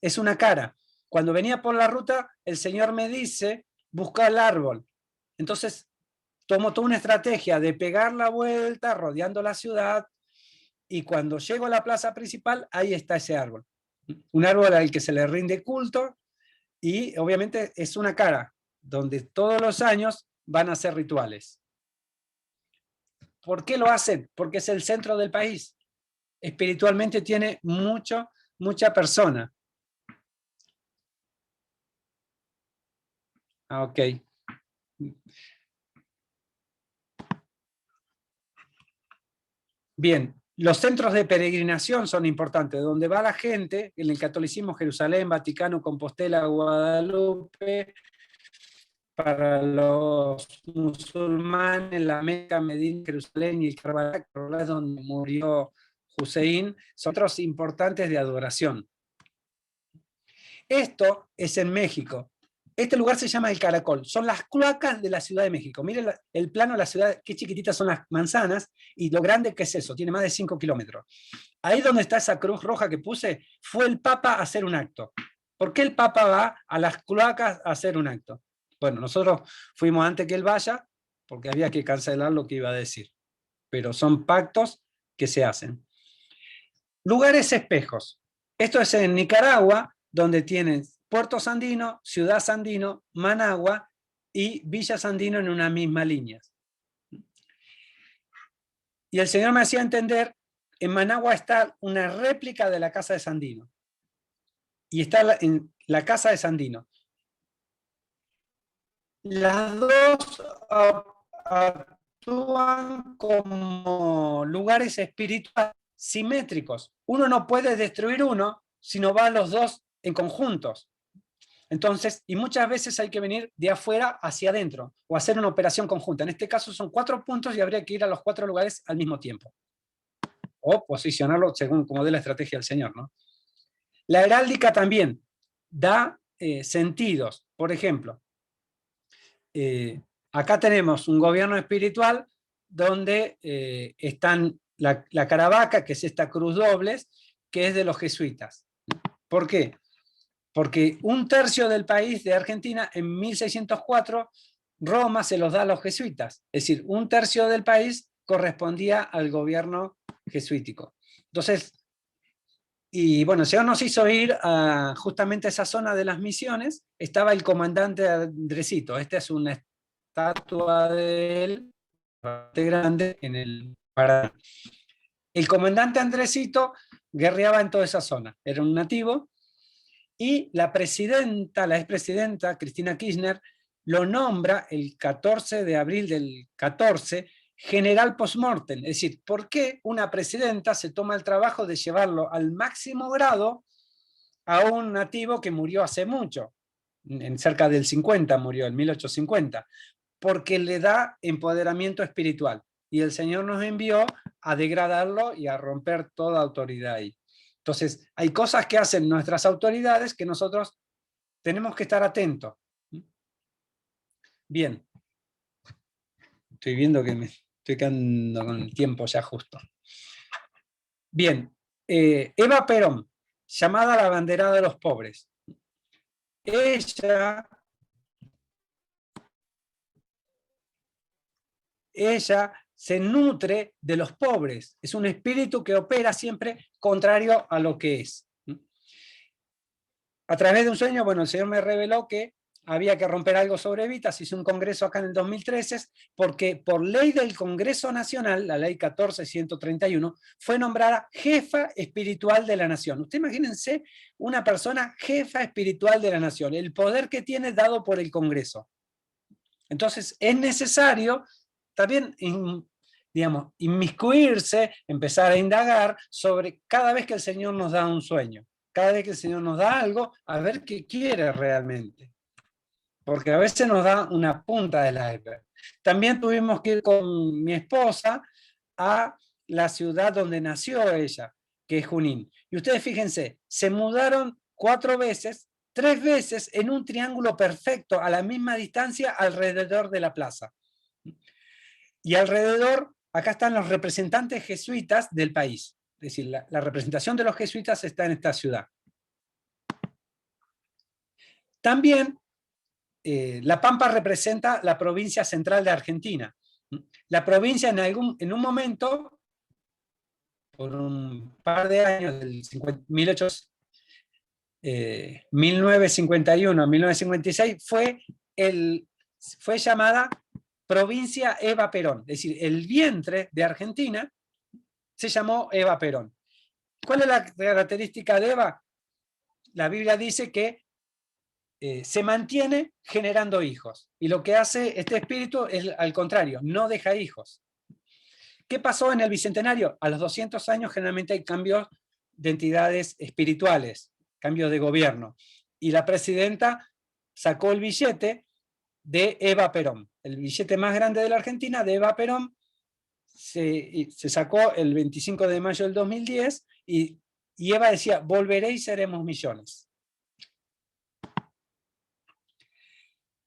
Speaker 1: Es una cara. Cuando venía por la ruta, el Señor me dice, busca el árbol. Entonces, tomo toda una estrategia de pegar la vuelta, rodeando la ciudad, y cuando llego a la plaza principal, ahí está ese árbol. Un árbol al que se le rinde culto, y obviamente es una cara, donde todos los años van a hacer rituales. ¿Por qué lo hacen? Porque es el centro del país. Espiritualmente tiene mucha persona. Ok. Bien, los centros de peregrinación son importantes, donde va la gente, en el catolicismo, Jerusalén, Vaticano, Compostela, Guadalupe. Para los musulmanes, la Meca, Medina, Jerusalén y el Karbala, es donde murió Hussein, son otros importantes de adoración. Esto es en México. Este lugar se llama El Caracol. Son las cloacas de la Ciudad de México. Miren el plano de la ciudad, qué chiquititas son las manzanas y lo grande que es eso. Tiene más de 5 kilómetros. Ahí donde está esa cruz roja que puse, fue el Papa a hacer un acto. ¿Por qué el Papa va a las cloacas a hacer un acto? Bueno, nosotros fuimos antes que él vaya, porque había que cancelar lo que iba a decir. Pero son pactos que se hacen. Lugares espejos. Esto es en Nicaragua, donde tienen Puerto Sandino, Ciudad Sandino, Managua y Villa Sandino en una misma línea. Y el señor me hacía entender, en Managua está una réplica de la casa de Sandino. Y está en la casa de Sandino. Las dos actúan como lugares espirituales simétricos. Uno no puede destruir uno, sino va a los dos en conjuntos. Entonces, y muchas veces hay que venir de afuera hacia adentro, o hacer una operación conjunta. En este caso son 4 puntos y habría que ir a los 4 lugares al mismo tiempo. O posicionarlo según como dé la estrategia del Señor, ¿no? La heráldica también da sentidos. Por ejemplo, acá tenemos un gobierno espiritual donde están la Caravaca, que es esta cruz dobles, que es de los jesuitas. ¿Por qué? Porque 1/3 del país de Argentina, en 1604, Roma se los da a los jesuitas. Es decir, 1/3 del país correspondía al gobierno jesuítico. Entonces, y bueno, el Señor nos hizo ir a justamente esa zona de las misiones. Estaba el comandante Andresito. Esta es una estatua de él, bastante grande, en el Paraná. El comandante Andresito guerreaba en toda esa zona. Era un nativo. Y la presidenta, la expresidenta Cristina Kirchner, lo nombra el 14 de abril del 14 general post-mortem. Es decir, ¿por qué una presidenta se toma el trabajo de llevarlo al máximo grado a un nativo que murió hace mucho? En cerca del 50 murió, en 1850. Porque le da empoderamiento espiritual. Y el Señor nos envió a degradarlo y a romper toda autoridad ahí. Entonces, hay cosas que hacen nuestras autoridades que nosotros tenemos que estar atentos. Bien. Estoy viendo que me estoy quedando con el tiempo ya justo. Bien. Eva Perón, llamada la banderada de los pobres. Ella se nutre de los pobres. Es un espíritu que opera siempre contrario a lo que es. A través de un sueño, bueno, el Señor me reveló que había que romper algo sobre Evita. Se hizo un congreso acá en el 2013, porque por ley del Congreso Nacional, la ley 14.131, fue nombrada jefa espiritual de la nación. Usted imagínense una persona jefa espiritual de la nación, el poder que tiene dado por el Congreso. Entonces es necesario también, digamos, inmiscuirse, empezar a indagar sobre cada vez que el Señor nos da un sueño, cada vez que el Señor nos da algo, a ver qué quiere realmente. Porque a veces nos da una punta del iceberg. También tuvimos que ir con mi esposa a la ciudad donde nació ella, que es Junín. Y ustedes fíjense, se mudaron 4 veces, 3 veces en un triángulo perfecto, a la misma distancia, alrededor de la plaza. Y alrededor, acá están los representantes jesuitas del país. Es decir, la representación de los jesuitas está en esta ciudad. También La Pampa representa la provincia central de Argentina. La provincia en un momento, por un par de años, del 1951 a 1956, fue llamada provincia Eva Perón. Es decir, el vientre de Argentina se llamó Eva Perón. ¿Cuál es la característica de Eva? La Biblia dice que se mantiene generando hijos. Y lo que hace este espíritu es al contrario, no deja hijos. ¿Qué pasó en el Bicentenario? A los 200 años generalmente hay cambios de entidades espirituales, cambios de gobierno. Y la presidenta sacó el billete de Eva Perón. El billete más grande de la Argentina, de Eva Perón, se sacó el 25 de mayo del 2010 y Eva decía, volveré y seremos millones.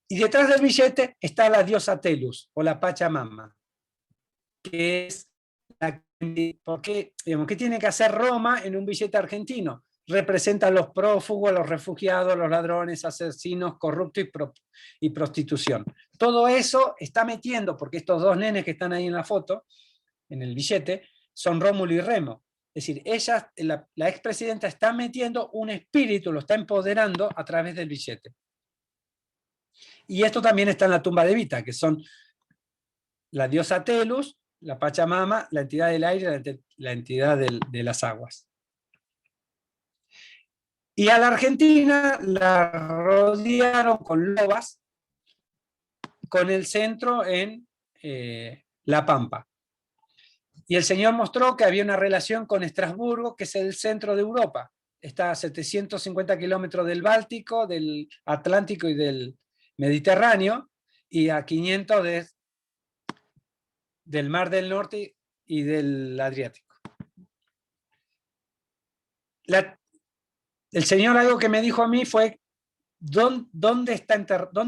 Speaker 1: Y detrás del billete está la diosa Telus, o la Pachamama, que es porque, digamos, ¿qué tiene que hacer Roma en un billete argentino? Representa a los prófugos, a los refugiados, los ladrones, asesinos, corruptos y prostitución. Todo eso está metiendo, porque estos 2 nenes que están ahí en la foto, en el billete, son Rómulo y Remo. Es decir, ella, la expresidenta está metiendo un espíritu, lo está empoderando a través del billete. Y esto también está en la tumba de Evita, que son la diosa Telus, la Pachamama, la entidad del aire, la entidad de las aguas. Y a la Argentina la rodearon con lobas, con el centro en La Pampa. Y el Señor mostró que había una relación con Estrasburgo, que es el centro de Europa. Está a 750 kilómetros del Báltico, del Atlántico y del Mediterráneo, y a 500 del Mar del Norte y del Adriático. El Señor algo que me dijo a mí fue, ¿dónde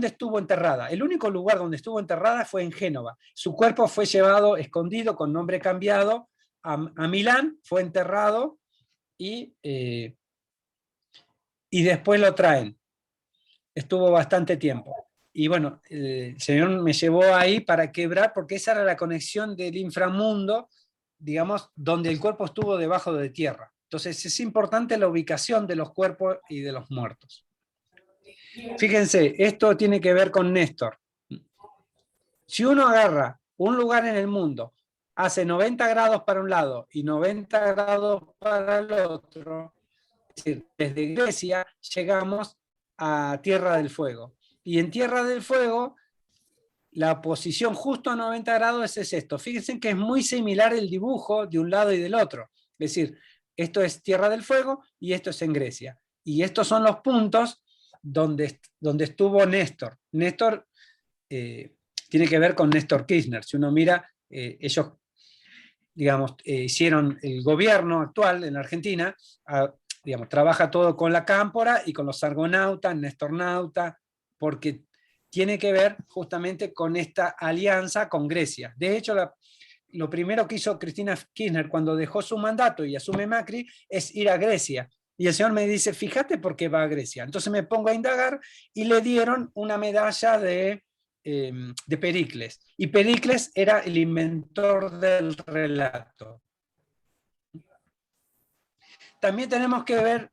Speaker 1: estuvo enterrada? El único lugar donde estuvo enterrada fue en Génova. Su cuerpo fue llevado escondido, con nombre cambiado, a Milán, fue enterrado y después lo traen. Estuvo bastante tiempo. Y bueno, el Señor me llevó ahí para quebrar, porque esa era la conexión del inframundo, digamos, donde el cuerpo estuvo debajo de tierra. Entonces es importante la ubicación de los cuerpos y de los muertos. Fíjense, esto tiene que ver con Néstor. Si uno agarra un lugar en el mundo, hace 90 grados para un lado y 90 grados para el otro, es decir, desde Grecia llegamos a Tierra del Fuego. Y en Tierra del Fuego, la posición justo a 90 grados es esto. Fíjense que es muy similar el dibujo de un lado y del otro. Es decir, esto es Tierra del Fuego y esto es en Grecia. Y estos son los puntos donde estuvo Néstor. Néstor tiene que ver con Néstor Kirchner. Si uno mira, ellos, digamos, hicieron el gobierno actual en Argentina, digamos, trabaja todo con la cámpora y con los argonautas, Nestornauta, porque tiene que ver justamente con esta alianza con Grecia. De hecho, lo primero que hizo Cristina Kirchner cuando dejó su mandato y asume Macri es ir a Grecia. Y el señor me dice, fíjate por qué va a Grecia. Entonces me pongo a indagar y le dieron una medalla de Pericles. Y Pericles era el inventor del relato. También tenemos que ver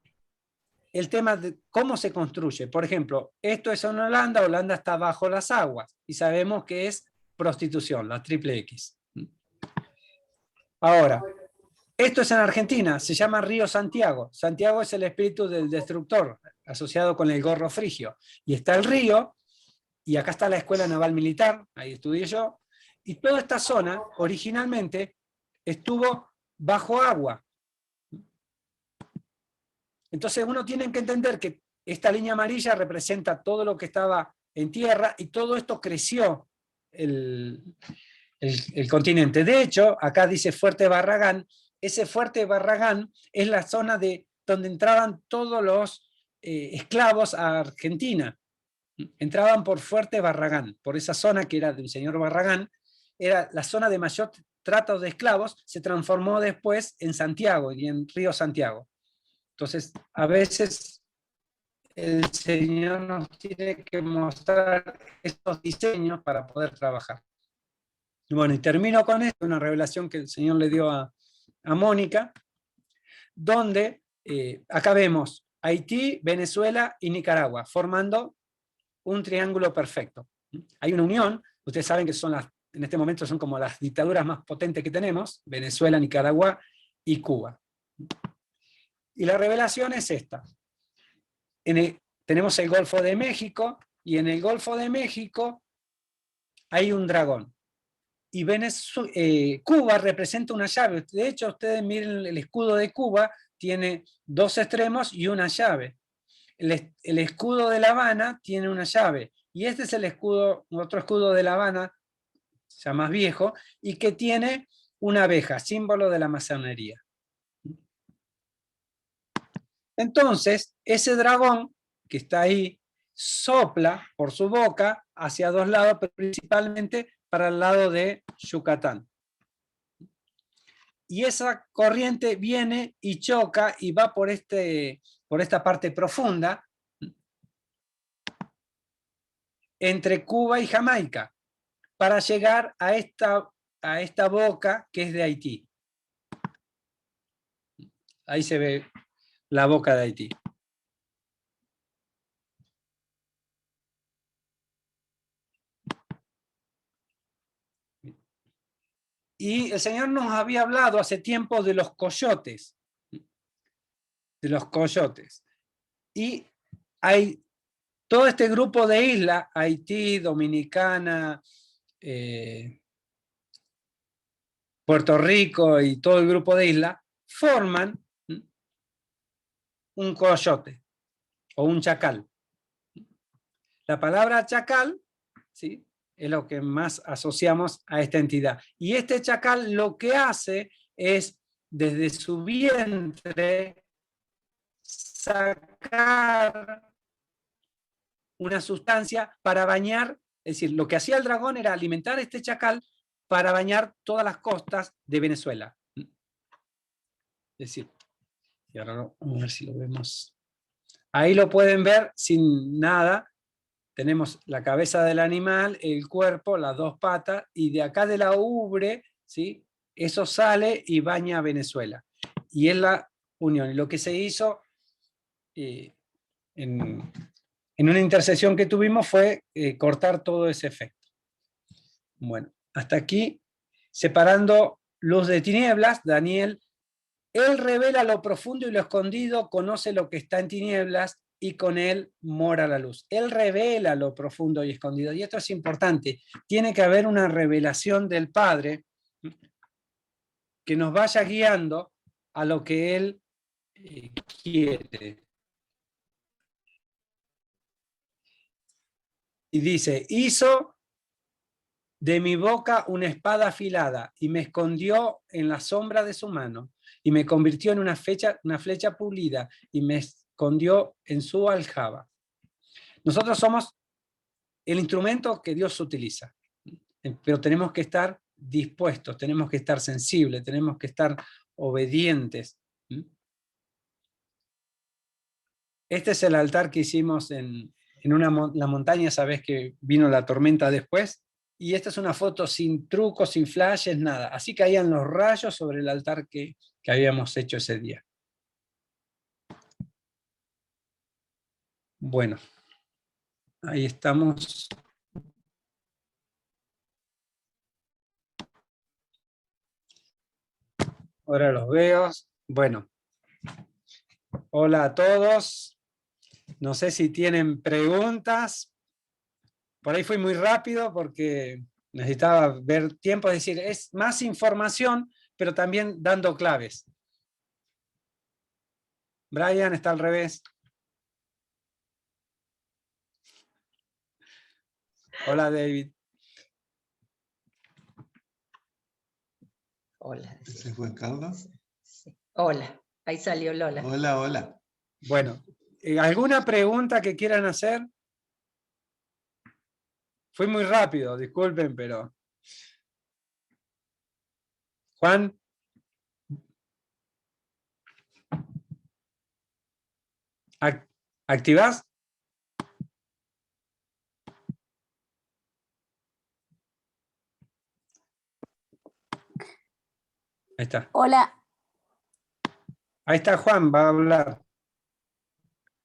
Speaker 1: el tema de cómo se construye. Por ejemplo, esto es en Holanda, Holanda está bajo las aguas y sabemos que es prostitución, la triple X. Ahora, esto es en Argentina, se llama Río Santiago. Santiago es el espíritu del destructor, asociado con el gorro frigio. Y está el río, y acá está la Escuela Naval Militar, ahí estudié yo, y toda esta zona originalmente estuvo bajo agua. Entonces uno tiene que entender que esta línea amarilla representa todo lo que estaba en tierra y todo esto creció el continente. De hecho, acá dice Fuerte Barragán, ese Fuerte Barragán es la zona donde entraban todos los esclavos a Argentina. Entraban por Fuerte Barragán, por esa zona que era del señor Barragán, era la zona de mayor trato de esclavos, se transformó después en Santiago y en Río Santiago. Entonces, a veces el Señor nos tiene que mostrar estos diseños para poder trabajar. Bueno, y termino con esto, una revelación que el Señor le dio a Mónica, donde acá vemos Haití, Venezuela y Nicaragua, formando un triángulo perfecto. Hay una unión, ustedes saben que en este momento son como las dictaduras más potentes que tenemos, Venezuela, Nicaragua y Cuba. Y la revelación es esta. Tenemos el Golfo de México, y en el Golfo de México hay un dragón. Y Cuba representa una llave. De hecho, ustedes miren el escudo de Cuba, tiene dos extremos y una llave. El escudo de La Habana tiene una llave. Y este es el escudo, otro escudo de La Habana, ya más viejo, y que tiene una abeja, símbolo de la masonería. Entonces, ese dragón que está ahí sopla por su boca hacia dos lados, pero principalmente para el lado de Yucatán. Y esa corriente viene y choca y va por esta parte profunda entre Cuba y Jamaica para llegar a esta boca que es de Haití. Ahí se ve la boca de Haití. Y el Señor nos había hablado hace tiempo de los coyotes. De los coyotes. Y hay todo este grupo de islas, Haití, Dominicana, Puerto Rico y todo el grupo de islas, forman un coyote o un chacal. La palabra chacal, ¿sí?, es lo que más asociamos a esta entidad. Y este chacal lo que hace es, desde su vientre, sacar una sustancia para bañar, es decir, lo que hacía el dragón era alimentar este chacal para bañar todas las costas de Venezuela. Es decir, y ahora vamos a ver si lo vemos. Ahí lo pueden ver sin nada. Tenemos la cabeza del animal, el cuerpo, las dos patas, y de acá de la ubre, ¿sí?, eso sale y baña a Venezuela. Y es la unión. Y lo que se hizo en una intercesión que tuvimos fue cortar todo ese efecto. Bueno, hasta aquí, separando luz de tinieblas, Daniel, él revela lo profundo y lo escondido, conoce lo que está en tinieblas, y con él mora la luz. Él revela lo profundo y escondido. Y esto es importante. Tiene que haber una revelación del Padre que nos vaya guiando a lo que Él quiere. Y dice, hizo de mi boca una espada afilada y me escondió en la sombra de su mano y me convirtió en una flecha pulida y me escondió en su aljaba. Nosotros somos el instrumento que Dios utiliza, pero tenemos que estar dispuestos, tenemos que estar sensibles, tenemos que estar obedientes. Este es el altar que hicimos en la montaña, sabés que vino la tormenta después, y esta es una foto sin trucos, sin flashes, nada. Así caían los rayos sobre el altar que habíamos hecho ese día. Bueno, ahí estamos. Ahora los veo. Bueno, hola a todos. No sé si tienen preguntas. Por ahí fui muy rápido porque necesitaba ver tiempo. Es decir, es más información, pero también dando claves. Brian está al revés. Hola, David.
Speaker 2: Hola.
Speaker 3: ¿Ese fue Carlos?
Speaker 2: Sí. Hola, ahí salió Lola.
Speaker 3: Hola, hola.
Speaker 1: Bueno, ¿alguna pregunta que quieran hacer? Fui muy rápido, disculpen, pero... Juan. ¿Activás? Ahí está.
Speaker 4: Hola.
Speaker 1: Ahí está Juan, va a hablar.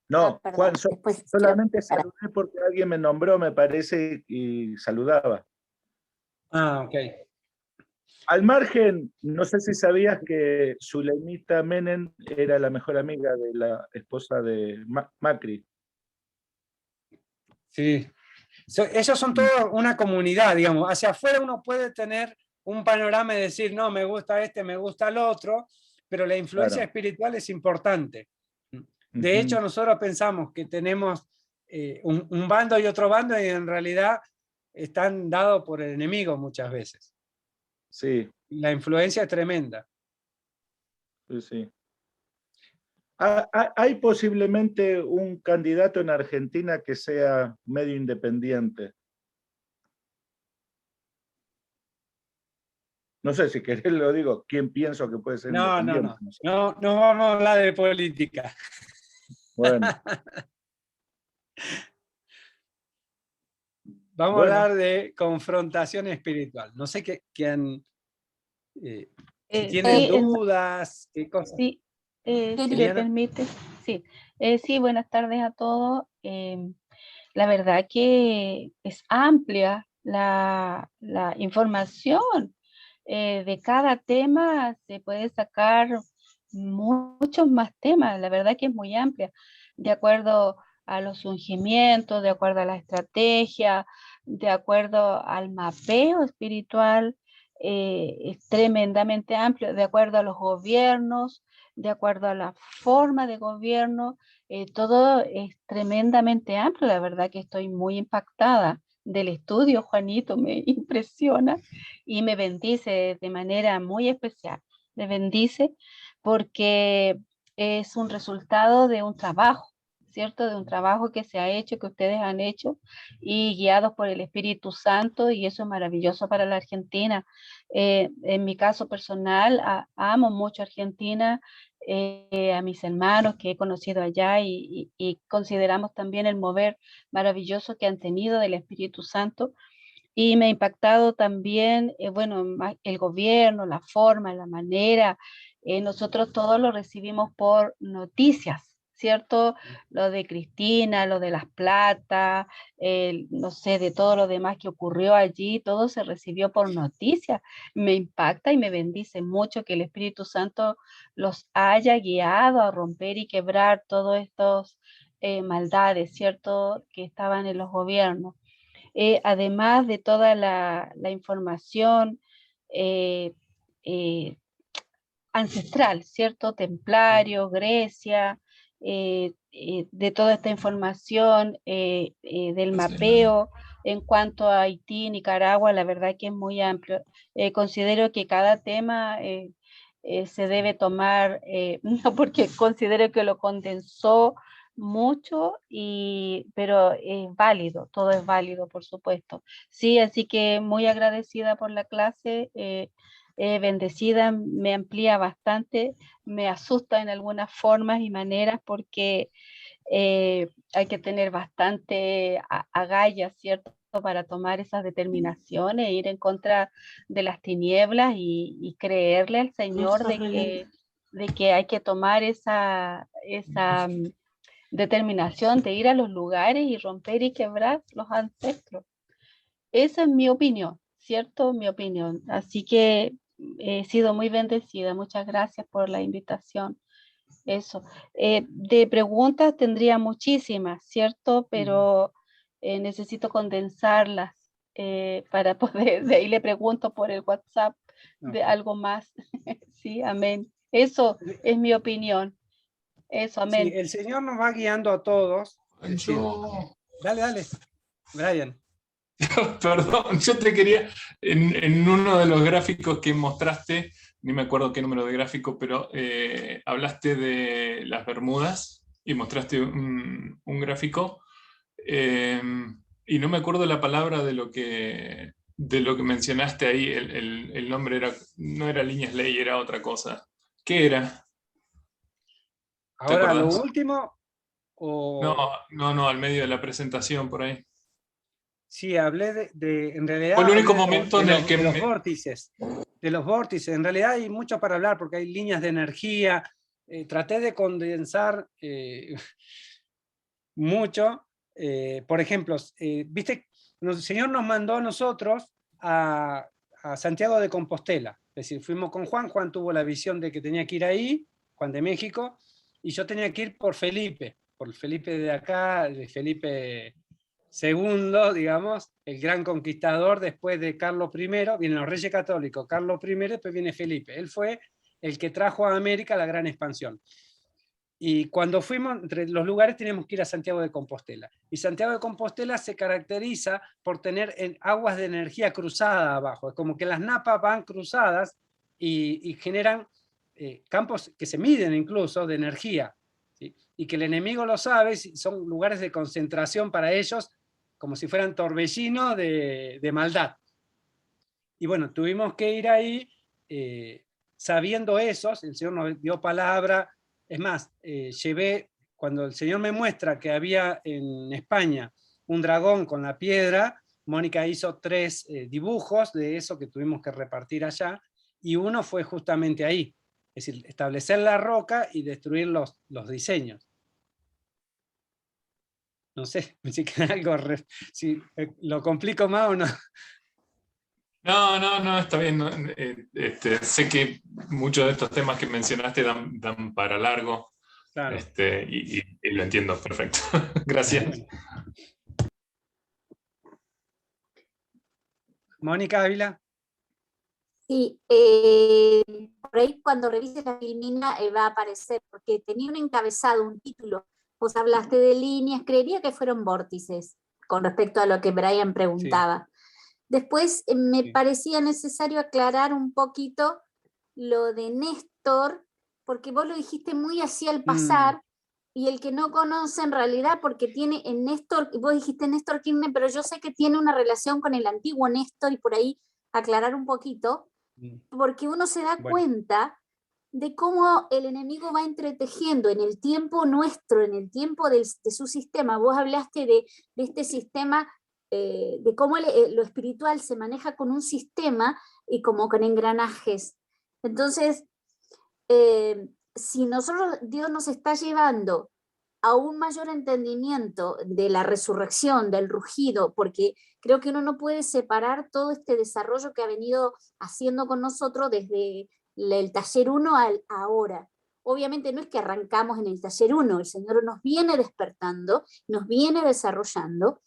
Speaker 5: No,
Speaker 4: Perdón,
Speaker 5: Juan, solamente saludé porque alguien me nombró, me parece, y saludaba.
Speaker 1: Ah, ok.
Speaker 5: Al margen, no sé si sabías que Zuleimita Menem era la mejor amiga de la esposa de Macri.
Speaker 1: Sí. Ellos son toda una comunidad, digamos. Hacia afuera uno puede tener un panorama y decir, no, me gusta este, me gusta el otro, pero la influencia espiritual es importante. De hecho, nosotros pensamos que tenemos un bando y otro bando, y en realidad están dados por el enemigo muchas veces.
Speaker 5: Sí.
Speaker 1: La influencia es tremenda.
Speaker 5: Sí, sí. ¿Hay posiblemente un candidato en Argentina que sea medio independiente? No sé si querés lo digo, ¿quién pienso que puede ser independiente?
Speaker 1: No vamos a hablar de política.
Speaker 5: Bueno.
Speaker 1: Vamos a hablar de confrontación espiritual. No sé quién... si tienen dudas, qué cosas.
Speaker 4: Sí,
Speaker 3: Si me
Speaker 1: Liliana.
Speaker 3: permite. Sí. Sí, buenas tardes a todos. La verdad que es amplia la información. De cada tema se puede sacar muchos más temas. La verdad que es muy amplia. De acuerdo a los ungimientos, de acuerdo a la estrategia, de acuerdo al mapeo espiritual, es tremendamente amplio, de acuerdo a los gobiernos, de acuerdo a la forma de gobierno, todo es tremendamente amplio. La verdad que estoy muy impactada del estudio, Juanito, me impresiona y me bendice de manera muy especial. Me bendice porque es un resultado de un trabajo, ¿cierto? De un trabajo que se ha hecho, que ustedes han hecho y guiados por el Espíritu Santo, y eso es maravilloso para la Argentina. En mi caso personal, amo mucho Argentina, a mis hermanos que he conocido allá y consideramos también el mover maravilloso que han tenido del Espíritu Santo. Y me ha impactado también, bueno, el gobierno, la forma, la manera. Nosotros todos lo recibimos por noticias, ¿cierto? Lo de Cristina, lo de Las Plata, no sé, de todo lo demás que ocurrió allí, todo se recibió por noticias. Me impacta y me bendice mucho que el Espíritu Santo los haya guiado a romper y quebrar todos estos maldades, ¿cierto? Que estaban en los gobiernos. Además de toda la información eh, eh, ancestral, ¿cierto? Templario, Grecia, de toda esta información del mapeo en cuanto a Haití, Nicaragua, la verdad que es muy amplio. Considero que cada tema se debe tomar, no porque considero que lo condensó mucho, pero es válido, todo es válido, por supuesto. Sí, así que muy agradecida por la clase. Bendecida, me amplía bastante, me asusta en algunas formas y maneras porque hay que tener bastante agallas, ¿cierto? Para tomar esas determinaciones, ir en contra de las tinieblas y creerle al Señor de que hay que tomar esa determinación de ir a los lugares y romper y quebrar los ancestros. Esa es mi opinión, ¿cierto? Mi opinión. Así que he sido muy bendecida. Muchas gracias por la invitación. Eso. De preguntas tendría muchísimas, ¿cierto? Pero necesito condensarlas para poder, de ahí le pregunto por el WhatsApp de algo más. Sí, amén. Eso es mi opinión. Eso, amén.
Speaker 1: Sí, el Señor nos va guiando a todos. Dale, Brian.
Speaker 4: Perdón, yo te quería, en uno de los gráficos que mostraste, ni me acuerdo qué número de gráfico, pero hablaste de las Bermudas y mostraste un gráfico y no me acuerdo la palabra de lo que mencionaste ahí, el nombre no era Líneas Ley, era otra cosa. ¿Qué era?
Speaker 1: Ahora, lo último,
Speaker 4: No, al medio de la presentación por ahí.
Speaker 1: Sí, hablé en realidad...
Speaker 4: Fue el único momento en el que...
Speaker 1: De los vórtices. De los vórtices. En realidad hay mucho para hablar porque hay líneas de energía. Traté de condensar mucho. Por ejemplo, viste, el Señor nos mandó a nosotros a Santiago de Compostela. Es decir, fuimos con Juan. Juan tuvo la visión de que tenía que ir ahí, Juan de México, y yo tenía que ir por Felipe de acá, de Felipe segundo, digamos, el gran conquistador. Después de Carlos I, vienen los reyes católicos, Carlos I, después viene Felipe. Él fue el que trajo a América la gran expansión. Y cuando fuimos, entre los lugares teníamos que ir a Santiago de Compostela. Y Santiago de Compostela se caracteriza por tener aguas de energía cruzada abajo. Es como que las napas van cruzadas y generan campos que se miden incluso de energía. ¿Sí? Y que el enemigo lo sabe, son lugares de concentración para ellos, como si fueran torbellinos de maldad. Y bueno, tuvimos que ir ahí sabiendo eso. El Señor nos dio palabra. Es más, cuando el Señor me muestra que había en España un dragón con la piedra, Mónica hizo 3 dibujos de eso que tuvimos que repartir allá, y uno fue justamente ahí, Es decir, establecer la roca y destruir los diseños. No sé, si queda algo, si lo complico más o no.
Speaker 4: No, está bien. No, sé que muchos de estos temas que mencionaste dan para largo,
Speaker 1: Claro.
Speaker 4: y lo entiendo perfecto. Gracias.
Speaker 1: Mónica Ávila.
Speaker 6: Sí, por ahí cuando revises la filmina va a aparecer, porque tenía un encabezado, un título. Vos hablaste de líneas, creería que fueron vórtices, con respecto a lo que Brian preguntaba. Después me parecía necesario aclarar un poquito lo de Néstor, porque vos lo dijiste muy así al pasar, y el que no conoce en realidad, porque tiene en Néstor, vos dijiste Néstor Kirchner, pero yo sé que tiene una relación con el antiguo Néstor, y por ahí aclarar un poquito, porque uno se da cuenta de cómo el enemigo va entretejiendo en el tiempo nuestro, en el tiempo de su sistema. Vos hablaste de este sistema, de cómo lo espiritual se maneja con un sistema y como con engranajes. Entonces, si nosotros, Dios nos está llevando a un mayor entendimiento de la resurrección, del rugido, porque creo que uno no puede separar todo este desarrollo que ha venido haciendo con nosotros desde el taller 1 al ahora. Obviamente no es que arrancamos en el taller 1, el Señor nos viene despertando, nos viene desarrollando.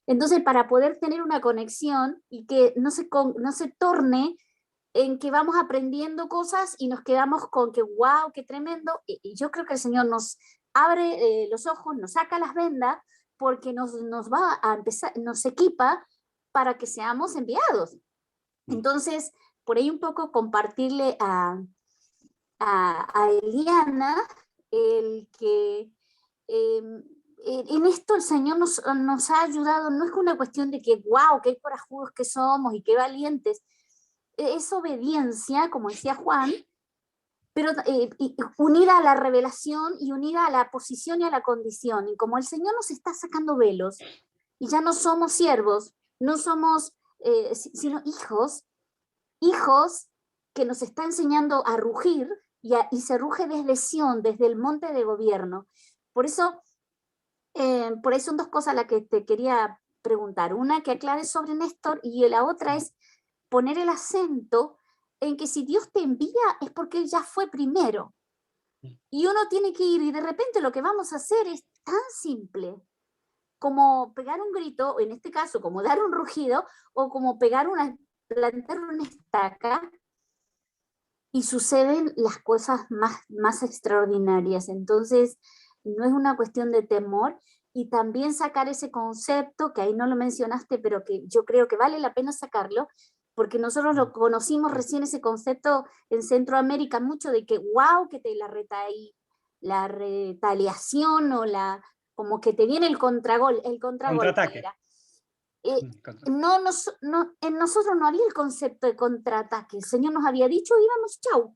Speaker 6: Entonces, para poder tener una conexión y que no se torne en que vamos aprendiendo cosas y nos quedamos con que wow, qué tremendo, y yo creo que el Señor nos abre los ojos, nos saca las vendas, porque nos va a empezar, nos equipa para que seamos enviados. Entonces, por ahí un poco compartirle a Eliana el que en esto el Señor nos ha ayudado. No es una cuestión de que wow, qué corajudos que somos y qué valientes, es obediencia, como decía Juan, pero unida a la revelación y unida a la posición y a la condición. Y como el Señor nos está sacando velos, y ya no somos siervos, no somos, sino hijos que nos está enseñando a rugir, y se ruge desde Sión, desde el monte de gobierno. Por eso son dos cosas las que te quería preguntar. Una, que aclares sobre Néstor, y la otra es poner el acento en que si Dios te envía es porque Él ya fue primero. Y uno tiene que ir, y de repente lo que vamos a hacer es tan simple como pegar un grito, en este caso como dar un rugido, o como plantar una estaca, y suceden las cosas más extraordinarias. Entonces, no es una cuestión de temor, y también sacar ese concepto, que ahí no lo mencionaste, pero que yo creo que vale la pena sacarlo, porque nosotros lo conocimos recién, ese concepto en Centroamérica, mucho de que wow, que la retaliación, o como que te viene el contraataque. En nosotros no había el concepto de contraataque. El Señor nos había dicho, íbamos, chau.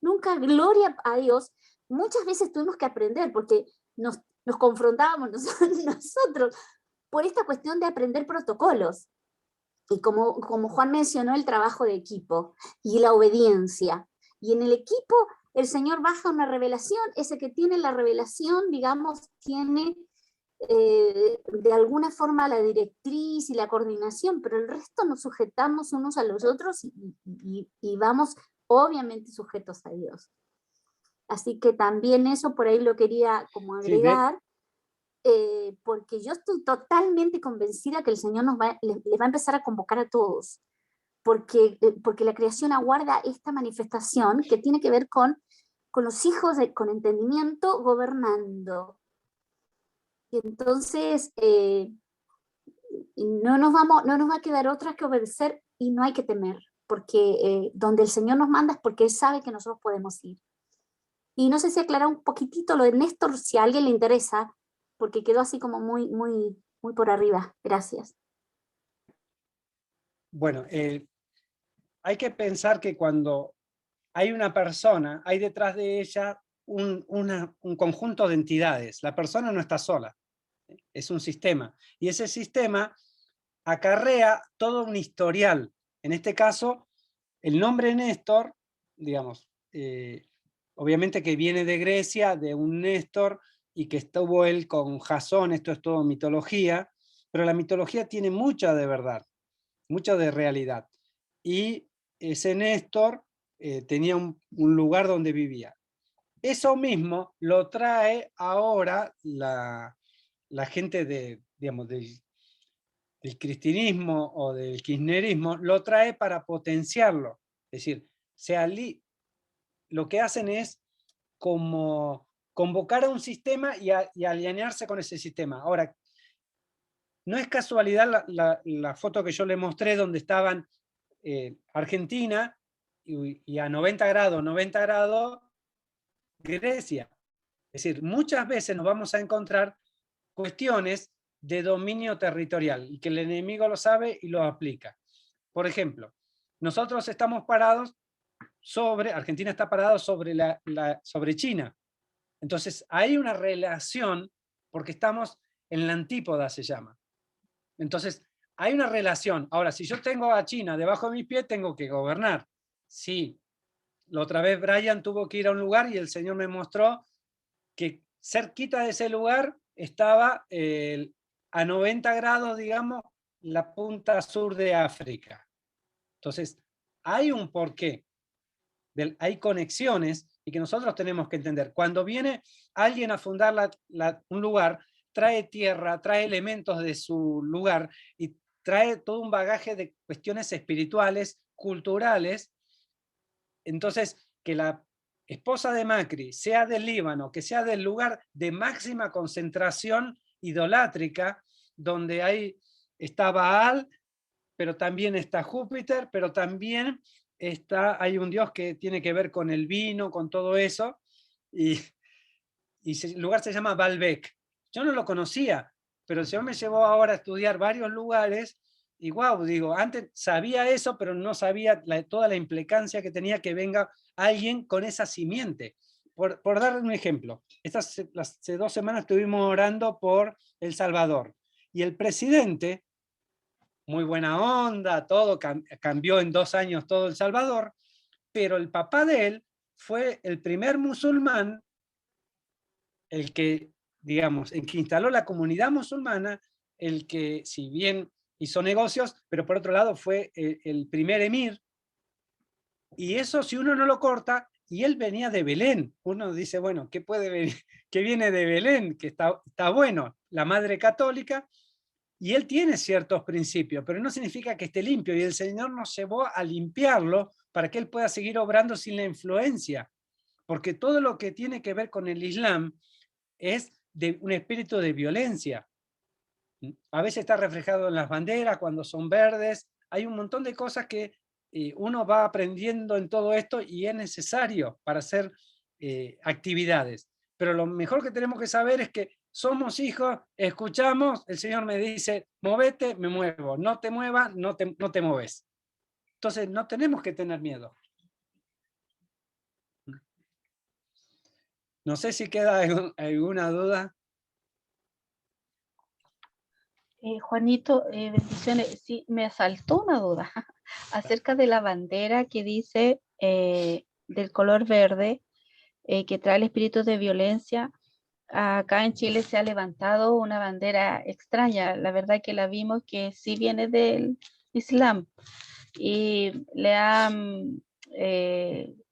Speaker 6: Nunca, gloria a Dios. Muchas veces tuvimos que aprender, porque nos confrontábamos nosotros por esta cuestión de aprender protocolos. Y como Juan mencionó, el trabajo de equipo y la obediencia. Y en el equipo el Señor baja una revelación, ese que tiene la revelación, digamos, tiene de alguna forma la directriz y la coordinación, pero el resto nos sujetamos unos a los otros, y vamos obviamente sujetos a Dios. Así que también eso por ahí lo quería como agregar. Porque yo estoy totalmente convencida que el Señor les va a empezar a convocar a todos, porque la creación aguarda esta manifestación que tiene que ver con los hijos con entendimiento gobernando. Y entonces no nos va a quedar otra que obedecer, y no hay que temer, porque donde el Señor nos manda es porque Él sabe que nosotros podemos ir. Y no sé si aclarar un poquitito lo de Néstor, si a alguien le interesa, porque quedó así como muy por arriba. Gracias.
Speaker 1: Bueno, hay que pensar que cuando hay una persona, hay detrás de ella un conjunto de entidades. La persona no está sola, es un sistema. Y ese sistema acarrea todo un historial. En este caso, el nombre Néstor, digamos, obviamente que viene de Grecia, de un Néstor, y que estuvo él con Jasón, esto es todo mitología, pero la mitología tiene mucha de verdad, mucha de realidad. Y ese Néstor tenía un lugar donde vivía. Eso mismo lo trae ahora la gente digamos, del cristianismo o del kirchnerismo, lo trae para potenciarlo. Es decir, lo que hacen es como convocar a un sistema y alinearse con ese sistema. Ahora, no es casualidad la foto que yo le mostré donde estaban Argentina y a 90 grados, Grecia. Es decir, muchas veces nos vamos a encontrar cuestiones de dominio territorial y que el enemigo lo sabe y lo aplica. Por ejemplo, nosotros estamos parados Argentina está parado sobre China. Entonces hay una relación, porque estamos en la antípoda, se llama. Entonces hay una relación. Ahora, si yo tengo a China debajo de mis pies, tengo que gobernar. Sí, la otra vez Brian tuvo que ir a un lugar y el Señor me mostró que cerquita de ese lugar estaba a 90 grados, digamos, la punta sur de África. Entonces, hay un porqué. Hay conexiones y que nosotros tenemos que entender. Cuando viene alguien a fundar un lugar, trae tierra, trae elementos de su lugar y trae todo un bagaje de cuestiones espirituales, culturales. Entonces, que la esposa de Macri sea del Líbano, que sea del lugar de máxima concentración idolátrica, donde está Baal, pero también está Júpiter, pero también hay un dios que tiene que ver con el vino, con todo eso, y el lugar se llama Baalbek. Yo no lo conocía, pero el Señor me llevó ahora a estudiar varios lugares, y wow, digo, antes sabía eso, pero no sabía toda la implicancia que tenía que venga alguien con esa simiente. Por dar un ejemplo, hace 2 semanas estuvimos orando por El Salvador, y el presidente, muy buena onda, todo cambió en 2 años todo El Salvador, pero el papá de él fue el primer musulmán, el que instaló la comunidad musulmana, el que, si bien hizo negocios, pero por otro lado fue el primer emir, y eso si uno no lo corta, y él venía de Belén, uno dice, bueno, ¿qué puede venir? ¿Qué viene de Belén? Que está bueno, la madre católica. Y él tiene ciertos principios, pero no significa que esté limpio. Y el Señor nos llevó a limpiarlo para que él pueda seguir obrando sin la influencia. Porque todo lo que tiene que ver con el Islam es de un espíritu de violencia. A veces está reflejado en las banderas, cuando son verdes. Hay un montón de cosas que uno va aprendiendo en todo esto y es necesario para hacer actividades. Pero lo mejor que tenemos que saber es que somos hijos, escuchamos, el Señor me dice, movete, me muevo, no te muevas, no te mueves. Entonces no tenemos que tener miedo. No sé si queda alguna duda.
Speaker 3: Juanito, bendiciones. Sí, me asaltó una duda acerca de la bandera que dice del color verde, que trae el espíritu de violencia. Acá en Chile se ha levantado una bandera extraña, la verdad que la vimos que sí viene del Islam y le han,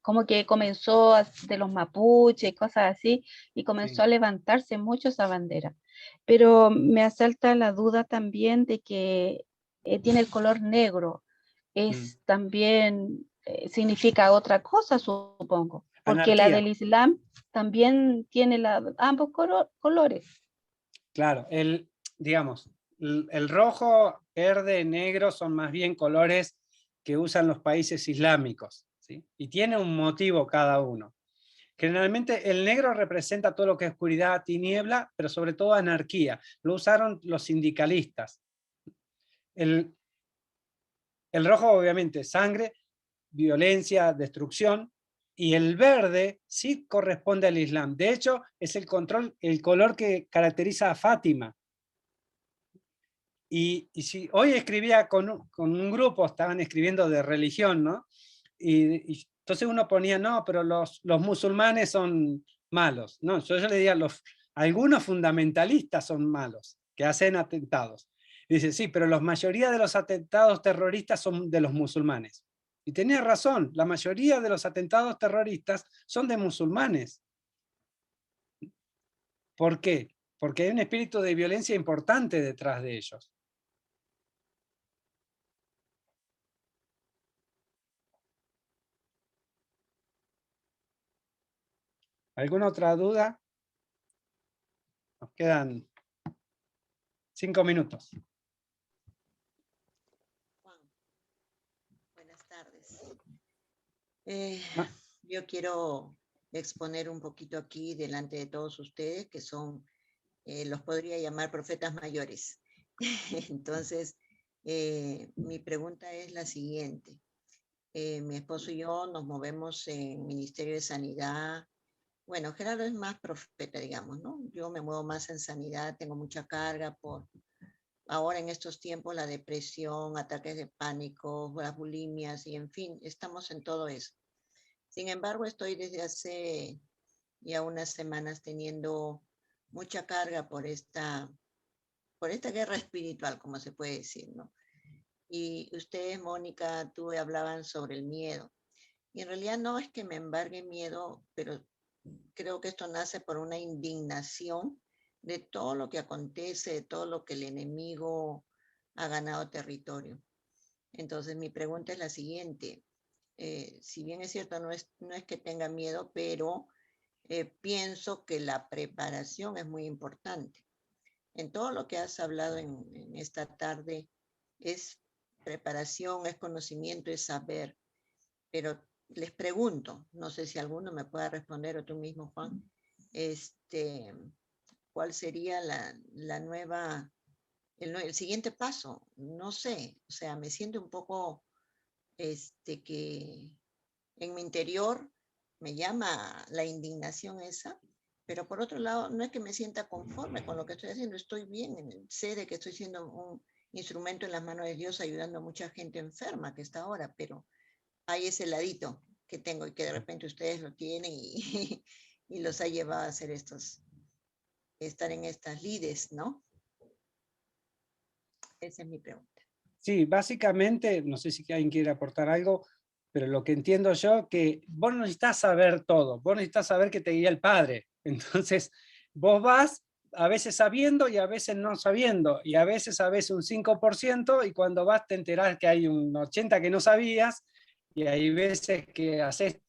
Speaker 3: como que comenzó de los mapuches y cosas así, y comenzó a levantarse mucho esa bandera. Pero me asalta la duda también de que tiene el color negro, también significa otra cosa, supongo, porque
Speaker 1: Anarquía.
Speaker 3: la del Islam también tiene ambos colores.
Speaker 1: Claro, digamos, el rojo, verde, negro son más bien colores que usan los países islámicos, ¿sí? Y tiene un motivo cada uno. Generalmente el negro representa todo lo que es oscuridad, tiniebla, pero sobre todo anarquía. Lo usaron los sindicalistas. El rojo, obviamente, sangre, violencia, destrucción, y el verde sí corresponde al Islam. De hecho, es el color que caracteriza a Fátima. Y si hoy escribía con un grupo, estaban escribiendo de religión, ¿no? Y Entonces uno ponía, no, pero los musulmanes son malos. No, yo le diría, algunos fundamentalistas son malos, que hacen atentados. Y dice, sí, pero la mayoría de los atentados terroristas son de los musulmanes. Y tenía razón, la mayoría de los atentados terroristas son de musulmanes. ¿Por qué? Porque hay un espíritu de violencia importante detrás de ellos. ¿Alguna otra duda? Nos quedan 5 minutos.
Speaker 7: Juan, buenas tardes.
Speaker 1: Ah.
Speaker 7: Yo quiero exponer un poquito aquí delante de todos ustedes, que son, los podría llamar profetas mayores. Entonces, mi pregunta es la siguiente. Mi esposo y yo nos movemos en Ministerio de Sanidad. Bueno, Gerardo es más profeta, digamos, ¿no? Yo me muevo más en sanidad, tengo mucha carga por ahora en estos tiempos, la depresión, ataques de pánico, las bulimias y en fin, estamos en todo eso. Sin embargo, estoy desde hace ya unas semanas teniendo mucha carga por esta guerra espiritual, como se puede decir, ¿no? Y ustedes, Mónica, tú hablaban sobre el miedo. Y en realidad no es que me embargue miedo, pero creo que esto nace por una indignación de todo lo que acontece, de todo lo que el enemigo ha ganado territorio. Entonces mi pregunta es la siguiente. Si bien es cierto, no es que tenga miedo, pero pienso que la preparación es muy importante. En todo lo que has hablado en esta tarde es preparación, es conocimiento, es saber. Pero les pregunto, no sé si alguno me pueda responder o tú mismo, Juan, ¿cuál sería el siguiente paso? No sé, o sea, me siento un poco que en mi interior me llama la indignación esa, pero por otro lado, no es que me sienta conforme con lo que estoy haciendo, estoy bien, sé de que estoy siendo un instrumento en las manos de Dios ayudando a mucha gente enferma que está ahora, pero hay ese ladito que tengo y que de repente ustedes lo tienen y los ha llevado a hacer estar en estas lides, ¿no? Esa es mi pregunta.
Speaker 1: Sí, básicamente, no sé si alguien quiere aportar algo, pero lo que entiendo yo, que vos no necesitas saber todo, vos necesitas saber que te guía el Padre. Entonces, vos vas a veces sabiendo y a veces no sabiendo, y a veces sabés un 5%, y cuando vas te enterás que hay un 80% que no sabías, y hay veces que haces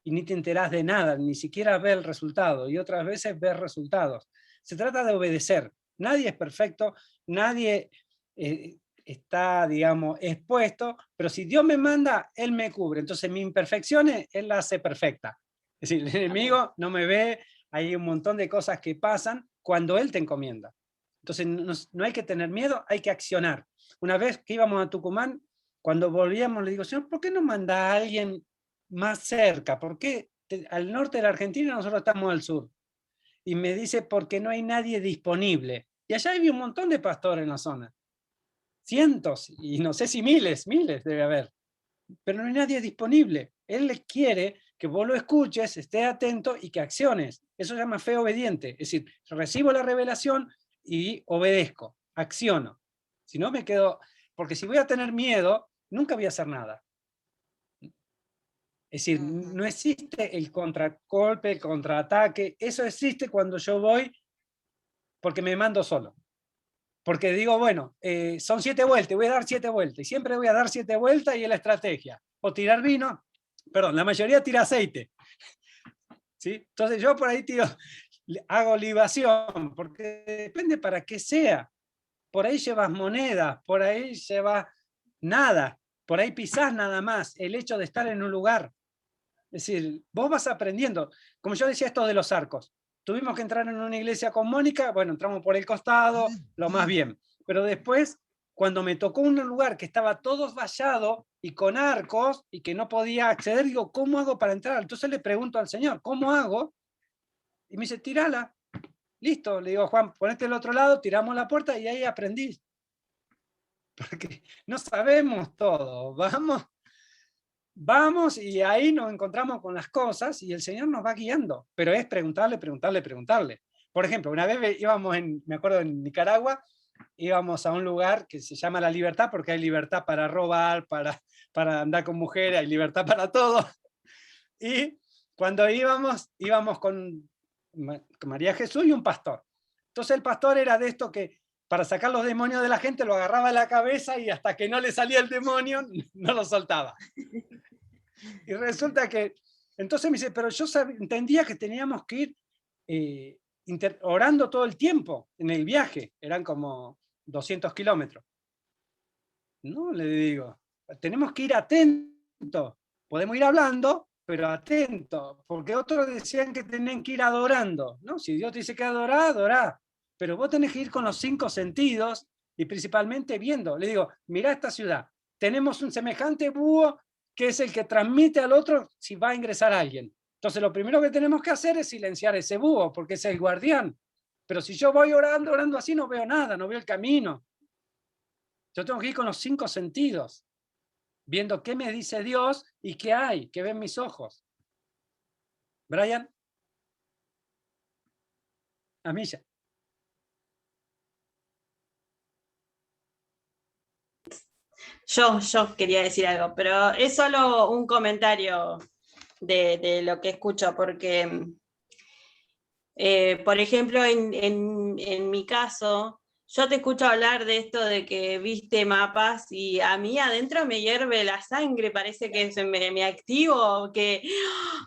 Speaker 1: y ni te enterás de nada, ni siquiera ves el resultado, y otras veces ves resultados. Se trata de obedecer. Nadie es perfecto, nadie está, digamos, expuesto, pero si Dios me manda, Él me cubre. Entonces, mis imperfecciones, Él las hace perfecta. Es decir, el enemigo no me ve, hay un montón de cosas que pasan cuando Él te encomienda. Entonces, no hay que tener miedo, hay que accionar. Una vez que íbamos a Tucumán, cuando volvíamos, le digo, Señor, ¿por qué no manda a alguien más cerca? ¿Por qué al norte de la Argentina nosotros estamos al sur? Y me dice, porque no hay nadie disponible. Y allá había un montón de pastores en la zona. Cientos, y no sé si miles debe haber. Pero no hay nadie disponible. Él les quiere que vos lo escuches, estés atento y que acciones. Eso se llama fe obediente. Es decir, recibo la revelación y obedezco, acciono. Si no me quedo, porque si voy a tener miedo, nunca voy a hacer nada. Es decir, no existe el contragolpe, el contraataque. Eso existe cuando yo voy porque me mando solo. Porque digo, bueno, son 7 vueltas, voy a dar 7 vueltas. Y siempre voy a dar 7 vueltas y es la estrategia. O tirar vino, perdón, la mayoría tira aceite. ¿Sí? Entonces yo por ahí hago libación, porque depende para qué sea. Por ahí llevas monedas, por ahí llevas nada, por ahí pisás nada más. El hecho de estar en un lugar. Es decir, vos vas aprendiendo. Como yo decía esto de los arcos. Tuvimos que entrar en una iglesia con Mónica, bueno, entramos por el costado, lo más bien. Pero después, cuando me tocó un lugar que estaba todo vallado y con arcos y que no podía acceder, digo, ¿cómo hago para entrar? Entonces le pregunto al Señor, ¿cómo hago? Y me dice, tirala. Listo, le digo, Juan, ponete al otro lado, tiramos la puerta y ahí aprendí. Porque no sabemos todo, vamos vamos y ahí nos encontramos con las cosas y el Señor nos va guiando, pero es preguntarle, preguntarle, preguntarle. Por ejemplo, una vez íbamos, me acuerdo, en Nicaragua, íbamos a un lugar que se llama La Libertad, porque hay libertad para robar, para andar con mujeres, hay libertad para todo. Y cuando íbamos con María Jesús y un pastor. Entonces el pastor era de esto que para sacar los demonios de la gente lo agarraba a la cabeza y hasta que no le salía el demonio no lo soltaba. Y resulta que, entonces me dice, pero yo entendía que teníamos que ir orando todo el tiempo en el viaje, eran como 200 kilómetros. No, le digo, tenemos que ir atentos, podemos ir hablando, pero atentos, porque otros decían que tenían que ir adorando, ¿no? Si Dios te dice que adorá, adorá, pero vos tenés que ir con los 5 sentidos y principalmente viendo. Le digo, mirá esta ciudad, tenemos un semejante búho que es el que transmite al otro si va a ingresar alguien. Entonces lo primero que tenemos que hacer es silenciar ese búho, porque es el guardián. Pero si yo voy orando así, no veo nada, no veo el camino. Yo tengo que ir con los 5 sentidos, viendo qué me dice Dios y qué hay, qué ven mis ojos. Brian. Amilla.
Speaker 8: Yo quería decir algo, pero es solo un comentario de lo que escucho, porque, por ejemplo, en mi caso, yo te escucho hablar de esto de que viste mapas y a mí adentro me hierve la sangre, parece que me activo, que